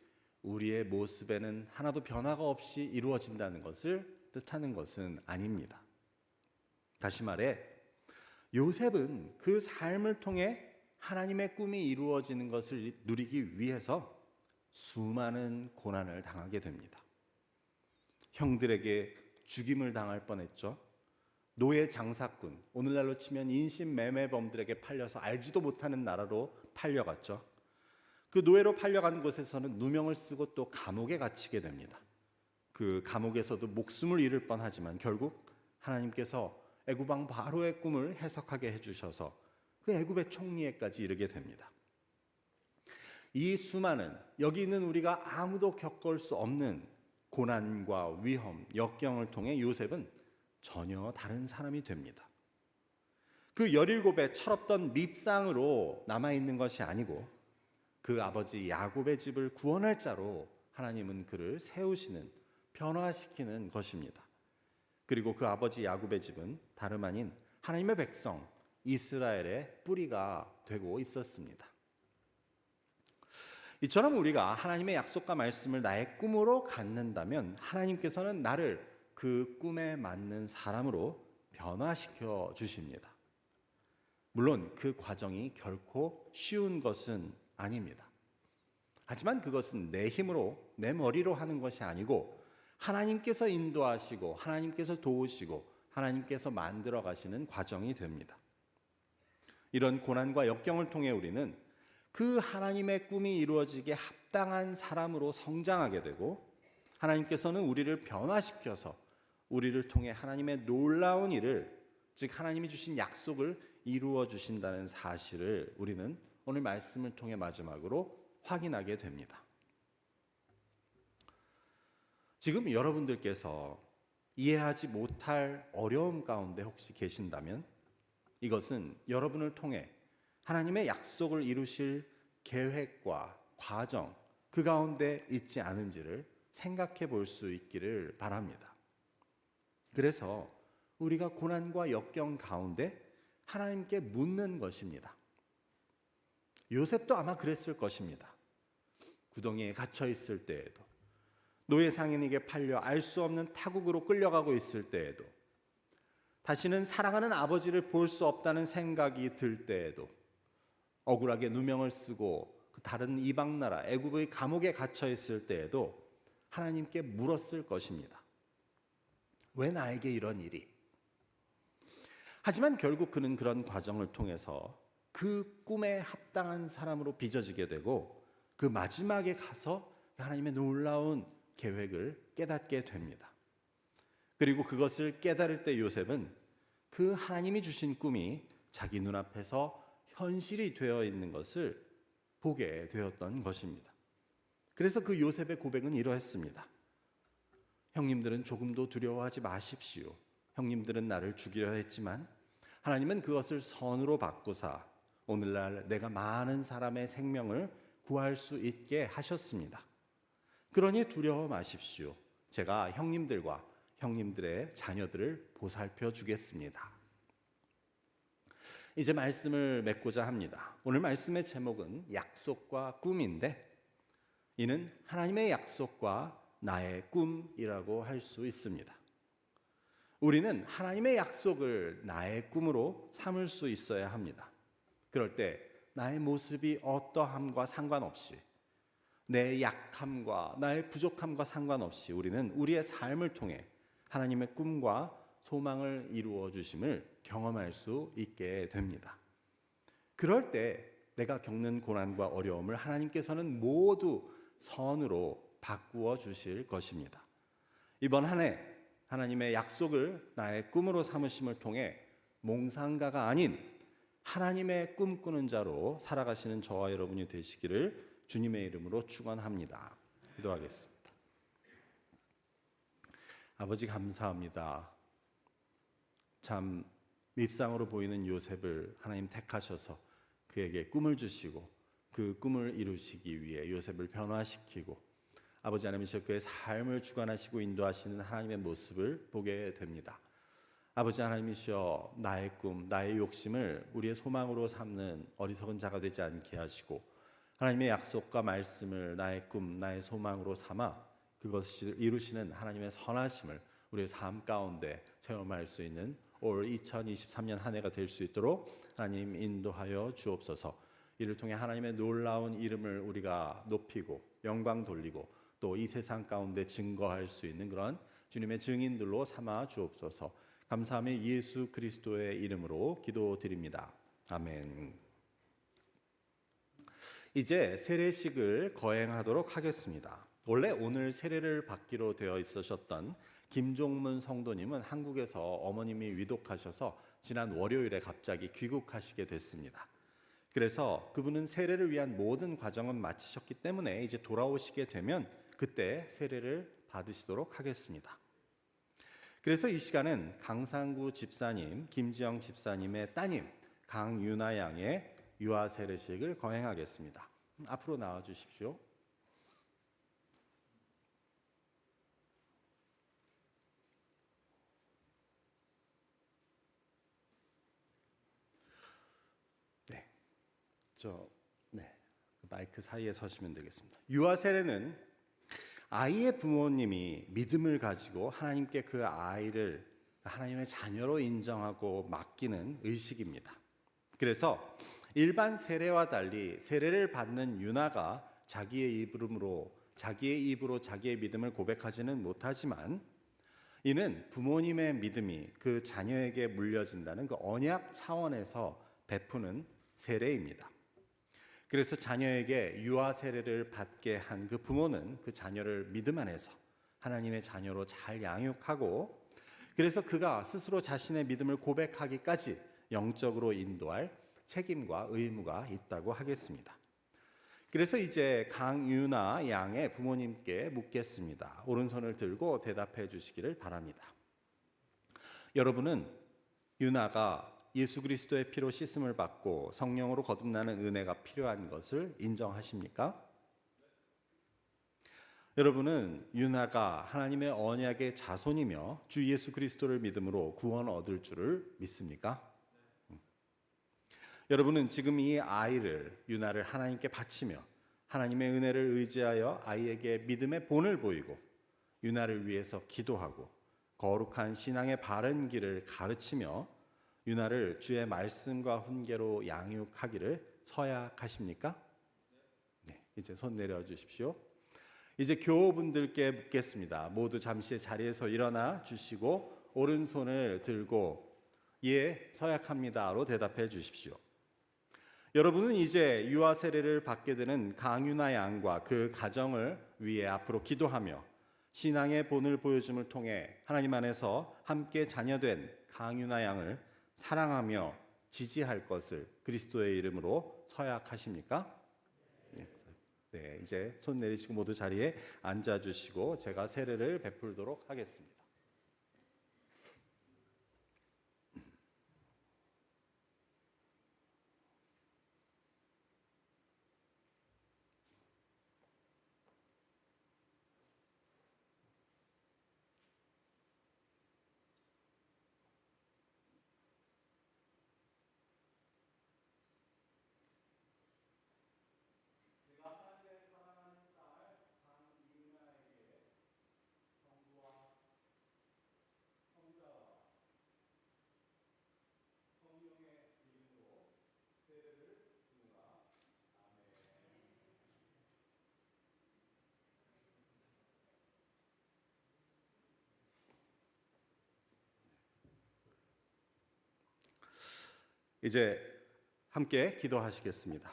C: 우리의 모습에는 하나도 변화가 없이 이루어진다는 것을 뜻하는 것은 아닙니다. 다시 말해 요셉은 그 삶을 통해 하나님의 꿈이 이루어지는 것을 누리기 위해서 수많은 고난을 당하게 됩니다. 형들에게 죽임을 당할 뻔했죠. 노예 장사꾼, 오늘날로 치면 인신매매범들에게 팔려서 알지도 못하는 나라로 팔려갔죠. 그 노예로 팔려간 곳에서는 누명을 쓰고 또 감옥에 갇히게 됩니다. 그 감옥에서도 목숨을 잃을 뻔하지만 결국 하나님께서 애굽 왕 바로의 꿈을 해석하게 해주셔서 그 애굽의 총리에까지 이르게 됩니다. 이 수많은, 여기 있는 우리가 아무도 겪을 수 없는 고난과 위험, 역경을 통해 요셉은 전혀 다른 사람이 됩니다. 그 17의 철없던 밉상으로 남아있는 것이 아니고 그 아버지 야곱의 집을 구원할 자로 하나님은 그를 세우시는, 변화시키는 것입니다. 그리고 그 아버지 야곱의 집은 다름 아닌 하나님의 백성 이스라엘의 뿌리가 되고 있었습니다. 이처럼 우리가 하나님의 약속과 말씀을 나의 꿈으로 갖는다면 하나님께서는 나를 그 꿈에 맞는 사람으로 변화시켜 주십니다. 물론 그 과정이 결코 쉬운 것은 아닙니다. 하지만 그것은 내 힘으로, 내 머리로 하는 것이 아니고 하나님께서 인도하시고 하나님께서 도우시고 하나님께서 만들어 가시는 과정이 됩니다. 이런 고난과 역경을 통해 우리는 그 하나님의 꿈이 이루어지게 합당한 사람으로 성장하게 되고 하나님께서는 우리를 변화시켜서 우리를 통해 하나님의 놀라운 일을, 즉 하나님이 주신 약속을 이루어 주신다는 사실을 우리는 오늘 말씀을 통해 마지막으로 확인하게 됩니다. 지금 여러분들께서 이해하지 못할 어려움 가운데 혹시 계신다면 이것은 여러분을 통해 하나님의 약속을 이루실 계획과 과정, 그 가운데 있지 않은지를 생각해 볼 수 있기를 바랍니다. 그래서 우리가 고난과 역경 가운데 하나님께 묻는 것입니다. 요셉도 아마 그랬을 것입니다. 구덩이에 갇혀 있을 때에도, 노예 상인에게 팔려 알 수 없는 타국으로 끌려가고 있을 때에도, 다시는 사랑하는 아버지를 볼 수 없다는 생각이 들 때에도, 억울하게 누명을 쓰고 그 다른 이방 나라 애굽의 감옥에 갇혀 있을 때에도 하나님께 물었을 것입니다. 왜 나에게 이런 일이? 하지만 결국 그는 그런 과정을 통해서 그 꿈에 합당한 사람으로 빚어지게 되고 그 마지막에 가서 하나님의 놀라운 계획을 깨닫게 됩니다. 그리고 그것을 깨달을 때 요셉은 그 하나님이 주신 꿈이 자기 눈앞에서 현실이 되어 있는 것을 보게 되었던 것입니다. 그래서 그 요셉의 고백은 이러했습니다. 형님들은 조금도 두려워하지 마십시오. 형님들은 나를 죽이려 했지만 하나님은 그것을 선으로 바꾸사 오늘날 내가 많은 사람의 생명을 구할 수 있게 하셨습니다. 그러니 두려워 마십시오. 제가 형님들과 형님들의 자녀들을 보살펴 주겠습니다. 이제 말씀을 맺고자 합니다. 오늘 말씀의 제목은 약속과 꿈인데, 이는 하나님의 약속과 나의 꿈이라고 할 수 있습니다. 우리는 하나님의 약속을 나의 꿈으로 삼을 수 있어야 합니다. 그럴 때 나의 모습이 어떠함과 상관없이, 내 약함과 나의 부족함과 상관없이 우리는 우리의 삶을 통해 하나님의 꿈과 소망을 이루어 주심을 경험할 수 있게 됩니다. 그럴 때 내가 겪는 고난과 어려움을 하나님께서는 모두 선으로 바꾸어 주실 것입니다. 이번 한 해 하나님의 약속을 나의 꿈으로 삼으심을 통해 몽상가가 아닌 하나님의 꿈꾸는 자로 살아가시는 저와 여러분이 되시기를 주님의 이름으로 축원합니다. 기도하겠습니다. 아버지, 감사합니다. 참 밉상으로 보이는 요셉을 하나님 택하셔서 그에게 꿈을 주시고 그 꿈을 이루시기 위해 요셉을 변화시키고 아버지 하나님이시여 그의 삶을 주관하시고 인도하시는 하나님의 모습을 보게 됩니다. 아버지 하나님이시여 나의 꿈, 나의 욕심을 우리의 소망으로 삼는 어리석은 자가 되지 않게 하시고 하나님의 약속과 말씀을 나의 꿈, 나의 소망으로 삼아 그것을 이루시는 하나님의 선하심을 우리의 삶 가운데 체험할 수 있는 올 2023년 한 해가 될 수 있도록 하나님 인도하여 주옵소서. 이를 통해 하나님의 놀라운 이름을 우리가 높이고 영광 돌리고 또 이 세상 가운데 증거할 수 있는 그런 주님의 증인들로 삼아 주옵소서. 감사하며 예수 그리스도의 이름으로 기도드립니다. 아멘. 이제 세례식을 거행하도록 하겠습니다. 원래 오늘 세례를 받기로 되어 있으셨던 김종문 성도님은 한국에서 어머님이 위독하셔서 지난 월요일에 갑자기 귀국하시게 됐습니다. 그래서 그분은 세례를 위한 모든 과정은 마치셨기 때문에 이제 돌아오시게 되면 그때 세례를 받으시도록 하겠습니다. 그래서 이 시간은 강상구 집사님, 김지영 집사님의 따님 강유나 양의 유아 세례식을 거행하겠습니다. 앞으로 나와 주십시오. 마이크 사이에 서시면 되겠습니다. 유아 세례는 아이의 부모님이 믿음을 가지고 하나님께 그 아이를 하나님의 자녀로 인정하고 맡기는 의식입니다. 그래서 일반 세례와 달리 세례를 받는 유나가 자기의 입으로 자기의 믿음을 고백하지는 못하지만 이는 부모님의 믿음이 그 자녀에게 물려진다는 그 언약 차원에서 베푸는 세례입니다. 그래서 자녀에게 유아 세례를 받게 한 그 부모는 그 자녀를 믿음 안에서 하나님의 자녀로 잘 양육하고 그래서 그가 스스로 자신의 믿음을 고백하기까지 영적으로 인도할 책임과 의무가 있다고 하겠습니다. 그래서 이제 강유나 양의 부모님께 묻겠습니다. 오른손을 들고 대답해 주시기를 바랍니다. 여러분은 유나가 예수 그리스도의 피로 씻음을 받고 성령으로 거듭나는 은혜가 필요한 것을 인정하십니까? 여러분은 유나가 하나님의 언약의 자손이며 주 예수 그리스도를 믿음으로 구원 얻을 줄을 믿습니까? 여러분은 지금 이 아이를 유나를 하나님께 바치며 하나님의 은혜를 의지하여 아이에게 믿음의 본을 보이고 유나를 위해서 기도하고 거룩한 신앙의 바른 길을 가르치며 유나를 주의 말씀과 훈계로 양육하기를 서약하십니까? 네, 이제 손 내려 주십시오. 이제 교우분들께 묻겠습니다. 모두 잠시 자리에서 일어나 주시고 오른손을 들고 예, 서약합니다로 대답해 주십시오. 여러분은 이제 유아 세례를 받게 되는 강유나 양과 그 가정을 위해 앞으로 기도하며 신앙의 본을 보여줌을 통해 하나님 안에서 함께 자녀된 강유나 양을 사랑하며 지지할 것을 그리스도의 이름으로 서약하십니까? 네, 이제 손 내리시고 모두 자리에 앉아주시고 제가 세례를 베풀도록 하겠습니다. 이제 함께 기도하시겠습니다.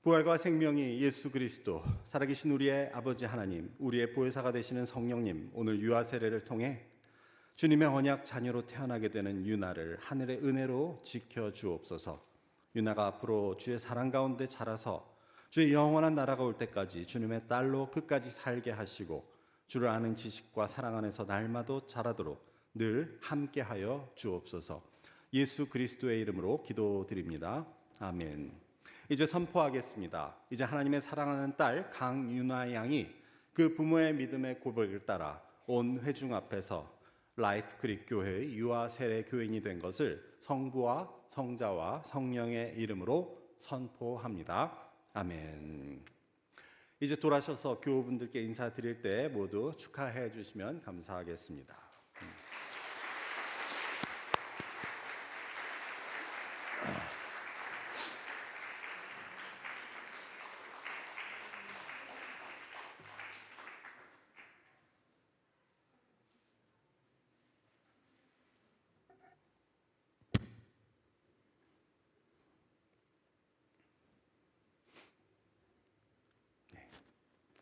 C: 부활과 생명이 예수 그리스도, 살아계신 우리의 아버지 하나님, 우리의 보혜사가 되시는 성령님, 오늘 유아 세례를 통해 주님의 언약 자녀로 태어나게 되는 유나를 하늘의 은혜로 지켜주옵소서. 유나가 앞으로 주의 사랑 가운데 자라서 주의 영원한 나라가 올 때까지 주님의 딸로 끝까지 살게 하시고 주를 아는 지식과 사랑 안에서 날마다 자라도록 늘 함께하여 주옵소서. 예수 그리스도의 이름으로 기도드립니다. 아멘. 이제 선포하겠습니다. 이제 하나님의 사랑하는 딸 강유나 양이 그 부모의 믿음의 고백을 따라 온 회중 앞에서 라이프 크릭 교회의 유아 세례 교인이 된 것을 성부와 성자와 성령의 이름으로 선포합니다. 아멘. 이제 돌아셔서 교우분들께 인사드릴 때 모두 축하해 주시면 감사하겠습니다.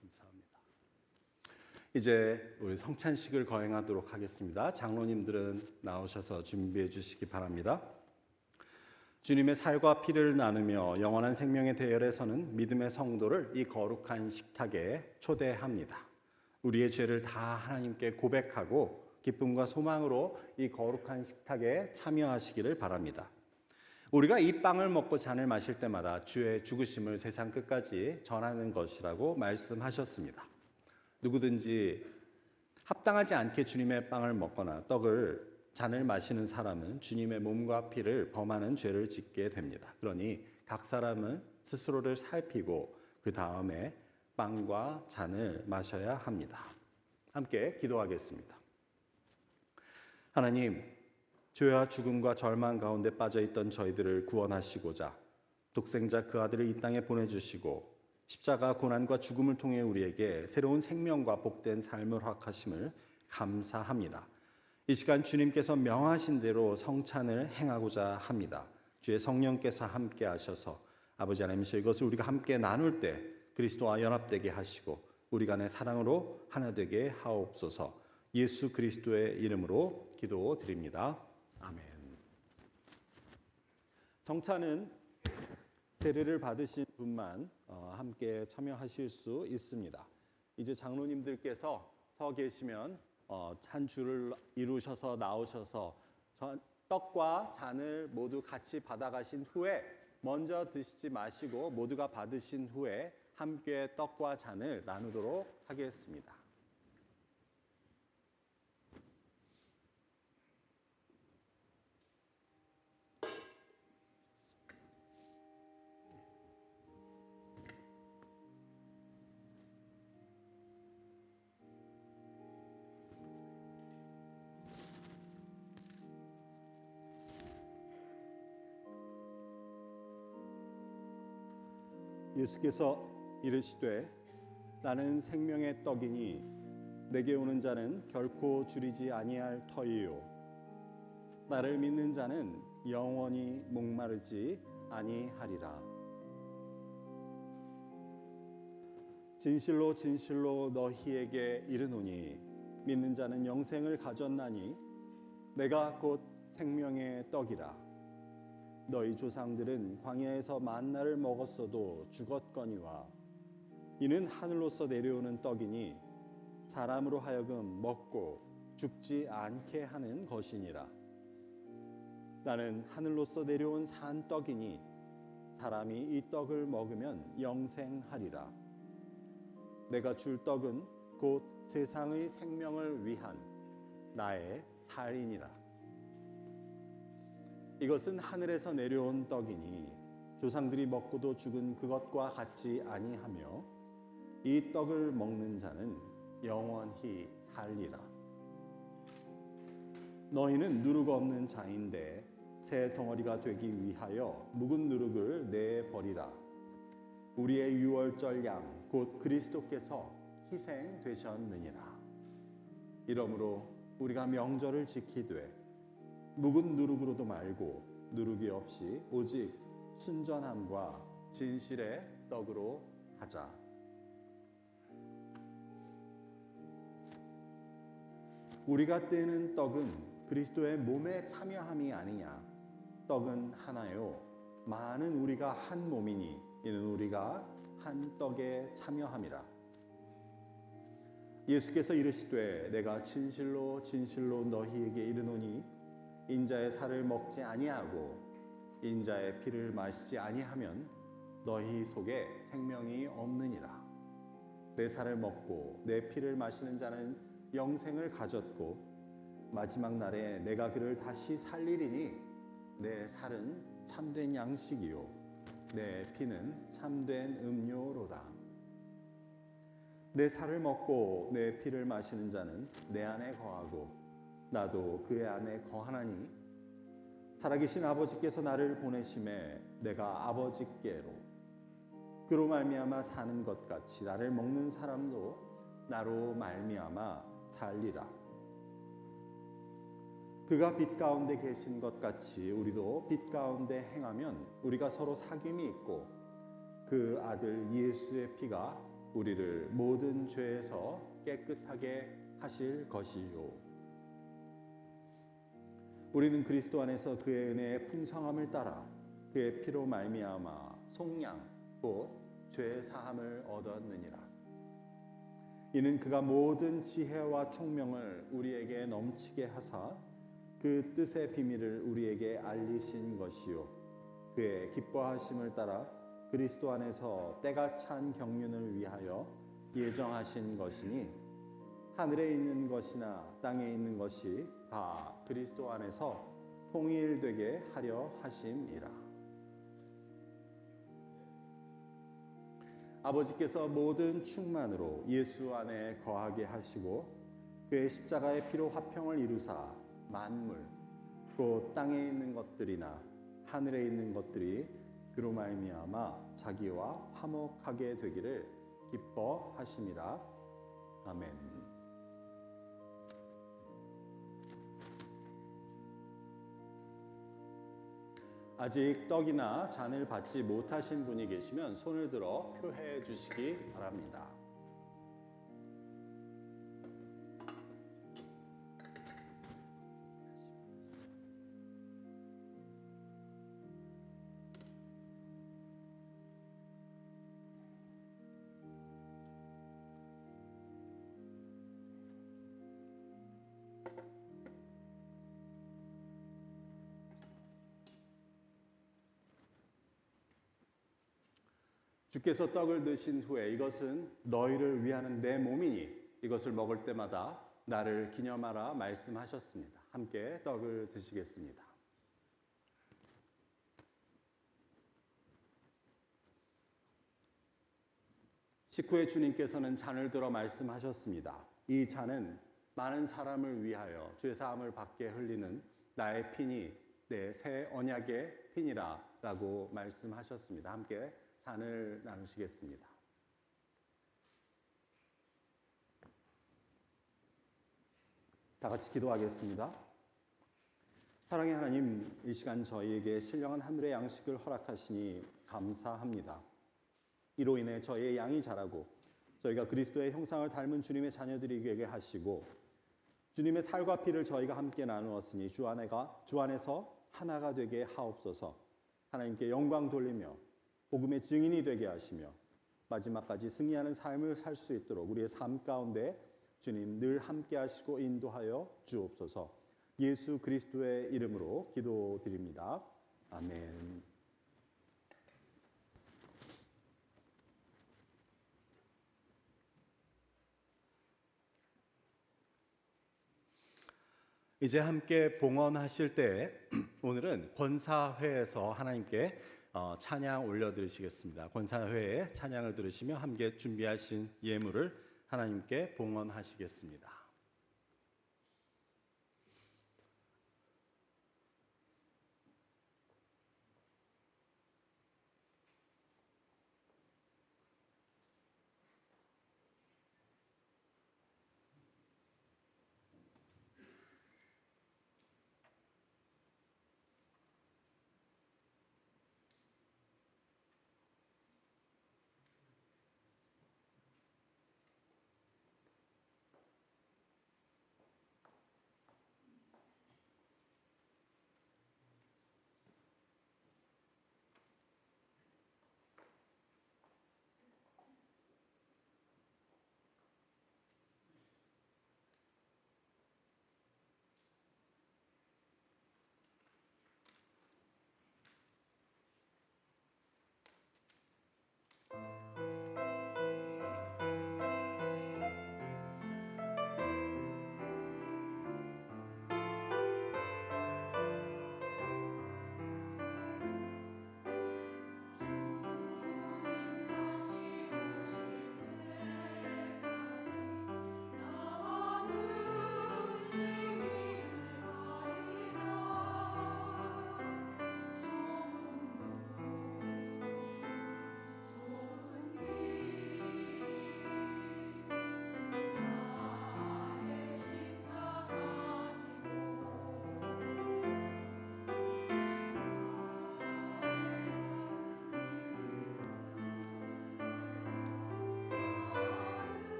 C: 감사합니다. 이제 우리 성찬식을 거행하도록 하겠습니다. 장로님들은 나오셔서 준비해 주시기 바랍니다. 주님의 살과 피를 나누며 영원한 생명의 대열에서는 믿음의 성도를 이 거룩한 식탁에 초대합니다. 우리의 죄를 다 하나님께 고백하고 기쁨과 소망으로 이 거룩한 식탁에 참여하시기를 바랍니다. 우리가 이 빵을 먹고 잔을 마실 때마다 주의 죽으심을 세상 끝까지 전하는 것이라고 말씀하셨습니다. 누구든지 합당하지 않게 주님의 빵을 먹거나 잔을 마시는 사람은 주님의 몸과 피를 범하는 죄를 짓게 됩니다. 그러니 각 사람은 스스로를 살피고 그 다음에 빵과 잔을 마셔야 합니다. 함께 기도하겠습니다. 하나님, 죄와 죽음과 절망 가운데 빠져있던 저희들을 구원하시고자 독생자 그 아들을 이 땅에 보내주시고 십자가 고난과 죽음을 통해 우리에게 새로운 생명과 복된 삶을 허락하심을 감사합니다. 이 시간 주님께서 명하신 대로 성찬을 행하고자 합니다. 주의 성령께서 함께 하셔서 아버지 하나님이시여 이것을 우리가 함께 나눌 때 그리스도와 연합되게 하시고 우리 간의 사랑으로 하나 되게 하옵소서. 예수 그리스도의 이름으로 기도드립니다. 아멘. 성찬은 세례를 받으신 분만 함께 참여하실 수 있습니다. 이제 장로님들께서 서 계시면 한 줄을 이루셔서 나오셔서 떡과 잔을 모두 같이 받아가신 후에 먼저 드시지 마시고 모두가 받으신 후에 함께 떡과 잔을 나누도록 하겠습니다. 예수께서 이르시되 나는 생명의 떡이니 내게 오는 자는 결코 줄이지 아니할 터이요 나를 믿는 자는 영원히 목마르지 아니하리라. 진실로 진실로 너희에게 이르노니 믿는 자는 영생을 가졌나니 내가 곧 생명의 떡이라. 너희 조상들은 광야에서 만나를 먹었어도 죽었거니와 이는 하늘로서 내려오는 떡이니 사람으로 하여금 먹고 죽지 않게 하는 것이니라. 나는 하늘로서 내려온 산 떡이니 사람이 이 떡을 먹으면 영생하리라. 내가 줄 떡은 곧 세상의 생명을 위한 나의 살이니라. 이것은 하늘에서 내려온 떡이니 조상들이 먹고도 죽은 그것과 같지 아니하며 이 떡을 먹는 자는 영원히 살리라. 너희는 누룩 없는 자인데 새 덩어리가 되기 위하여 묵은 누룩을 내버리라. 우리의 유월절 양 곧 그리스도께서 희생되셨느니라. 이러므로 우리가 명절을 지키되 묵은 누룩으로도 말고 누르기 없이 오직 순전함과 진실의 떡으로 하자. 우리가 떼는 떡은 그리스도의 몸에 참여함이 아니냐. 떡은 하나요. 많은 우리가 한 몸이니 이는 우리가 한 떡에 참여함이라. 예수께서 이르시되 내가 진실로 진실로 너희에게 이르노니 인자의 살을 먹지 아니하고 인자의 피를 마시지 아니하면 너희 속에 생명이 없느니라. 내 살을 먹고 내 피를 마시는 자는 영생을 가졌고 마지막 날에 내가 그를 다시 살리리니 내 살은 참된 양식이요 내 피는 참된 음료로다. 내 살을 먹고 내 피를 마시는 자는 내 안에 거하고 나도 그의 안에 거하나니 살아계신 아버지께서 나를 보내심에 내가 아버지께로 그로 말미암아 사는 것 같이 나를 먹는 사람도 나로 말미암아 살리라. 그가 빛 가운데 계신 것 같이 우리도 빛 가운데 행하면 우리가 서로 사귐이 있고 그 아들 예수의 피가 우리를 모든 죄에서 깨끗하게 하실 것이요. 우리는 그리스도 안에서 그의 은혜의 풍성함을 따라 그의 피로 말미암아 속량 곧 죄 사함을 얻었느니라. 이는 그가 모든 지혜와 총명을 우리에게 넘치게 하사 그 뜻의 비밀을 우리에게 알리신 것이요 그의 기뻐하심을 따라 그리스도 안에서 때가 찬 경륜을 위하여 예정하신 것이니 하늘에 있는 것이나 땅에 있는 것이 다 그리스도 안에서 통일되게 하려 하심이라. 아버지께서 모든 충만으로 예수 안에 거하게 하시고 그의 십자가의 피로 화평을 이루사 만물 곧 땅에 있는 것들이나 하늘에 있는 것들이 그로 말미암아 자기와 화목하게 되기를 기뻐하심이라. 아멘. 아직 떡이나 잔을 받지 못하신 분이 계시면 손을 들어 표해 주시기 바랍니다. 주께서 떡을 드신 후에 이것은 너희를 위하는 내 몸이니 이것을 먹을 때마다 나를 기념하라 말씀하셨습니다. 함께 떡을 드시겠습니다. 식후에 주님께서는 잔을 들어 말씀하셨습니다. 이 잔은 많은 사람을 위하여 죄사함을 받게 흘리는 나의 피니 내 새 언약의 피니라 라고 말씀하셨습니다. 함께 잔을 나누시겠습니다. 다 같이 기도하겠습니다. 사랑의 하나님, 이 시간 저희에게 신령한 하늘의 양식을 허락하시니 감사합니다. 이로 인해 저희의 양이 자라고 저희가 그리스도의 형상을 닮은 주님의 자녀들이 되게 하시고 주님의 살과 피를 저희가 함께 나누었으니 주 안에서 하나가 되게 하옵소서. 하나님께 영광 돌리며 복음의 증인이 되게 하시며 마지막까지 승리하는 삶을 살 수 있도록 우리의 삶 가운데 주님 늘 함께 하시고 인도하여 주옵소서. 예수 그리스도의 이름으로 기도드립니다. 아멘. 이제 함께 봉헌하실 때 오늘은 권사회에서 하나님께 찬양 올려드리시겠습니다. 권사회의 찬양을 들으시며 함께 준비하신 예물을 하나님께 봉헌하시겠습니다.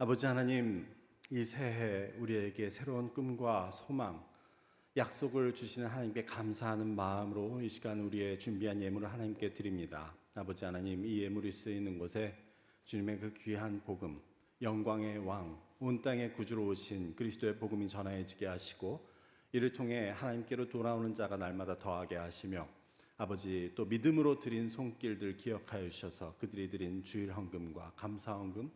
C: 아버지 하나님, 이 새해 우리에게 새로운 꿈과 소망, 약속을 주시는 하나님께 감사하는 마음으로 이 시간 우리의 준비한 예물을 하나님께 드립니다. 아버지 하나님, 이 예물이 쓰이는 곳에 주님의 그 귀한 복음, 영광의 왕, 온 땅의 구주로 오신 그리스도의 복음이 전해지게 하시고, 이를 통해 하나님께로 돌아오는 자가 날마다 더하게 하시며, 아버지 또 믿음으로 드린 손길들 기억하여 주셔서 그들이 드린 주일 헌금과 감사 헌금,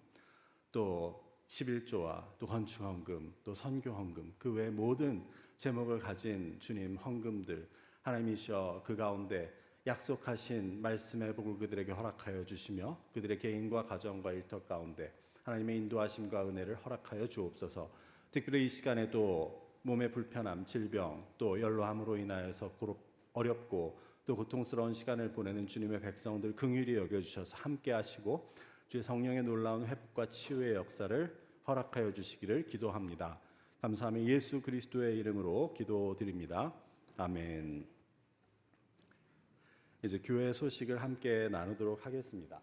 C: 또 11조와 또 건축 헌금, 또 선교 헌금, 그 외 모든 제목을 가진 주님 헌금들, 하나님이시여 그 가운데 약속하신 말씀의 복을 그들에게 허락하여 주시며 그들의 개인과 가정과 일터 가운데 하나님의 인도하심과 은혜를 허락하여 주옵소서. 특별히 이 시간에도 몸의 불편함, 질병, 또 연로함으로 인하여서 어렵고 또 고통스러운 시간을 보내는 주님의 백성들 긍휼히 여겨주셔서 함께 하시고 주의 성령의 놀라운 회복과 치유의 역사를 허락하여 주시기를 기도합니다. 감사하며 예수 그리스도의 이름으로 기도드립니다. 아멘. 이제 교회 소식을 함께 나누도록 하겠습니다.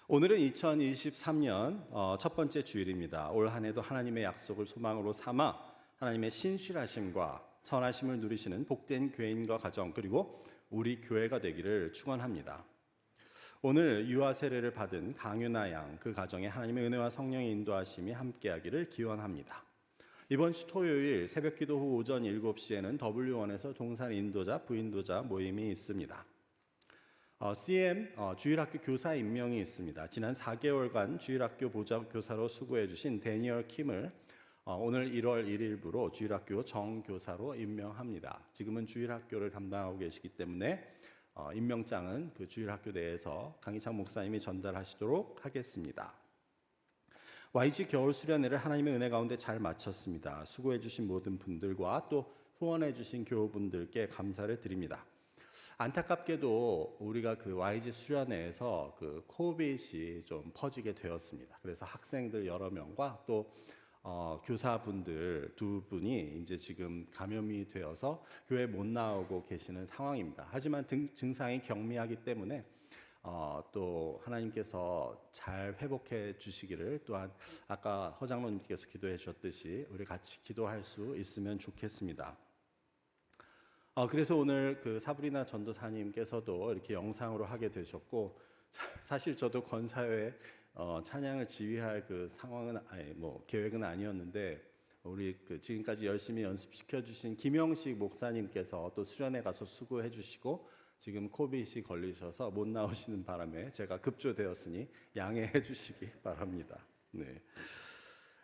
C: 오늘은 2023년 첫 번째 주일입니다. 올 한 해도 하나님의 약속을 소망으로 삼아 하나님의 신실하심과 선하심을 누리시는 복된 교회인과 가정, 그리고 우리 교회가 되기를 축원합니다. 오늘 유아 세례를 받은 강윤아 양, 그 가정에 하나님의 은혜와 성령의 인도하심이 함께하기를 기원합니다. 이번 주 토요일 새벽기도 후 오전 7시에는 W1에서 동산 인도자, 부인도자 모임이 있습니다. CM 주일학교 교사 임명이 있습니다. 지난 4개월간 주일학교 보좌교사로 수고해 주신 데니얼 킴을 오늘 1월 1일부로 주일학교 정교사로 임명합니다. 지금은 주일학교를 담당하고 계시기 때문에 임명장은 그 주일학교 내에서 강희창 목사님이 전달하시도록 하겠습니다. YG 겨울 수련회를 하나님의 은혜 가운데 잘 마쳤습니다. 수고해 주신 모든 분들과 또 후원해 주신 교우분들께 감사를 드립니다. 안타깝게도 우리가 그 YG 수련회에서 그 코빗이 좀 퍼지게 되었습니다. 그래서 학생들 여러 명과 또 교사분들 2분이 이제 지금 감염이 되어서 교회 못 나오고 계시는 상황입니다. 하지만 증상이 경미하기 때문에 또 하나님께서 잘 회복해 주시기를, 또한 아까 허장로님께서 기도해 주셨듯이 우리 같이 기도할 수 있으면 좋겠습니다. 그래서 오늘 그 사브리나 전도사님께서도 이렇게 영상으로 하게 되셨고, 사실 저도 권사회 찬양을 지휘할 그 상황은 계획은 아니었는데, 우리 그 지금까지 열심히 연습시켜 주신 김영식 목사님께서 또 수련회 가서 수고해 주시고 지금 코빗이 걸리셔서 못 나오시는 바람에 제가 급조되었으니 양해해 주시기 바랍니다. 네.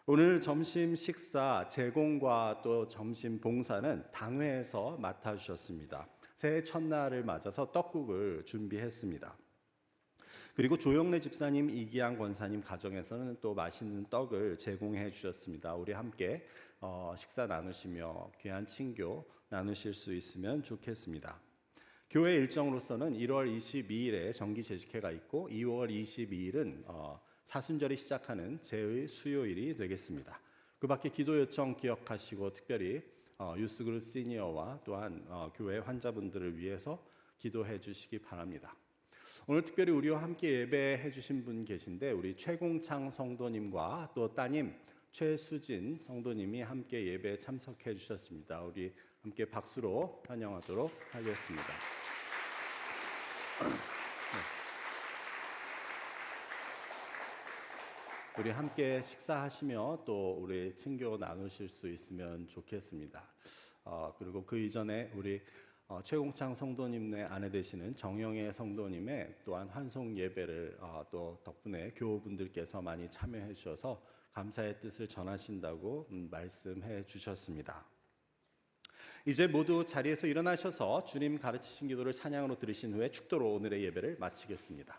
C: 오늘 점심 식사 제공과 또 점심 봉사는 당회에서 맡아주셨습니다. 새해 첫날을 맞아서 떡국을 준비했습니다. 그리고 조영래 집사님, 이기양 권사님 가정에서는 또 맛있는 떡을 제공해 주셨습니다. 우리 함께 식사 나누시며 귀한 친교 나누실 수 있으면 좋겠습니다. 교회 일정으로서는 1월 22일에 정기 재직회가 있고 2월 22일은 사순절이 시작하는 제의 수요일이 되겠습니다. 그 밖에 기도 요청 기억하시고 특별히 유스그룹 시니어와 또한 교회 환자분들을 위해서 기도해 주시기 바랍니다. 오늘 특별히 우리와 함께 예배해 주신 분 계신데, 우리 최공창 성도님과 또 따님 최수진 성도님이 함께 예배에 참석해 주셨습니다. 우리 함께 박수로 환영하도록 하겠습니다. 우리 함께 식사하시며 또 우리 친교 나누실 수 있으면 좋겠습니다. 그리고 그 이전에 우리 최공창 성도님의 아내 되시는 정영애 성도님의 또한 환송 예배를 또 덕분에 교우분들께서 많이 참여해 주셔서 감사의 뜻을 전하신다고 말씀해 주셨습니다. 이제 모두 자리에서 일어나셔서 주님 가르치신 기도를 찬양으로 들으신 후에 축도로 오늘의 예배를 마치겠습니다.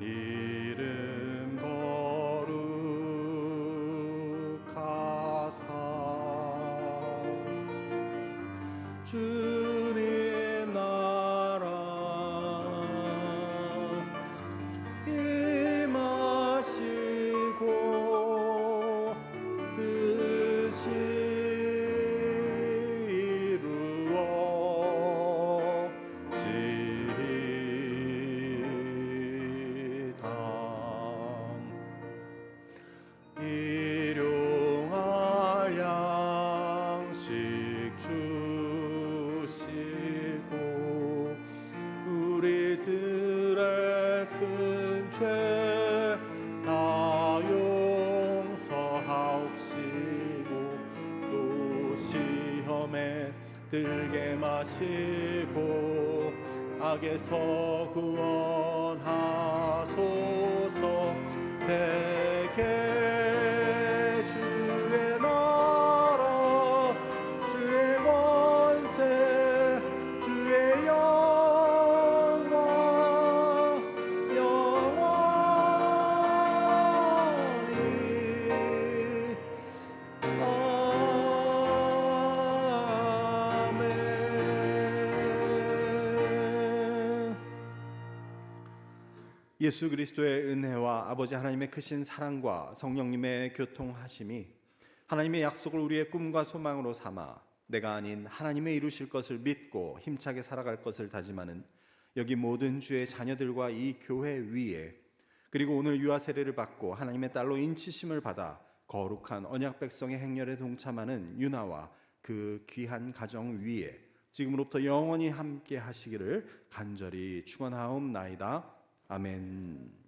C: 이름 거룩하사 주님 나라 임하시고 뜻이 이루어지리다. 일용할 양식 주시고 우리들의 큰 죄 다 용서하옵시고 또 시험에 들게 마시고 악에서 구원하소서. 대개 주의 나라 주의 권세 주의 영광 영원히 아멘. 예수 그리스도의 은혜와 아버지 하나님의 크신 사랑과 성령님의 교통하심이 하나님의 약속을 우리의 꿈과 소망으로 삼아 내가 아닌 하나님의 이루실 것을 믿고 힘차게 살아갈 것을 다짐하는 여기 모든 주의 자녀들과 이 교회 위에, 그리고 오늘 유아 세례를 받고 하나님의 딸로 인치심을 받아 거룩한 언약 백성의 행렬에 동참하는 유나와 그 귀한 가정 위에 지금으로부터 영원히 함께 하시기를 간절히 축원하옵나이다. 아멘.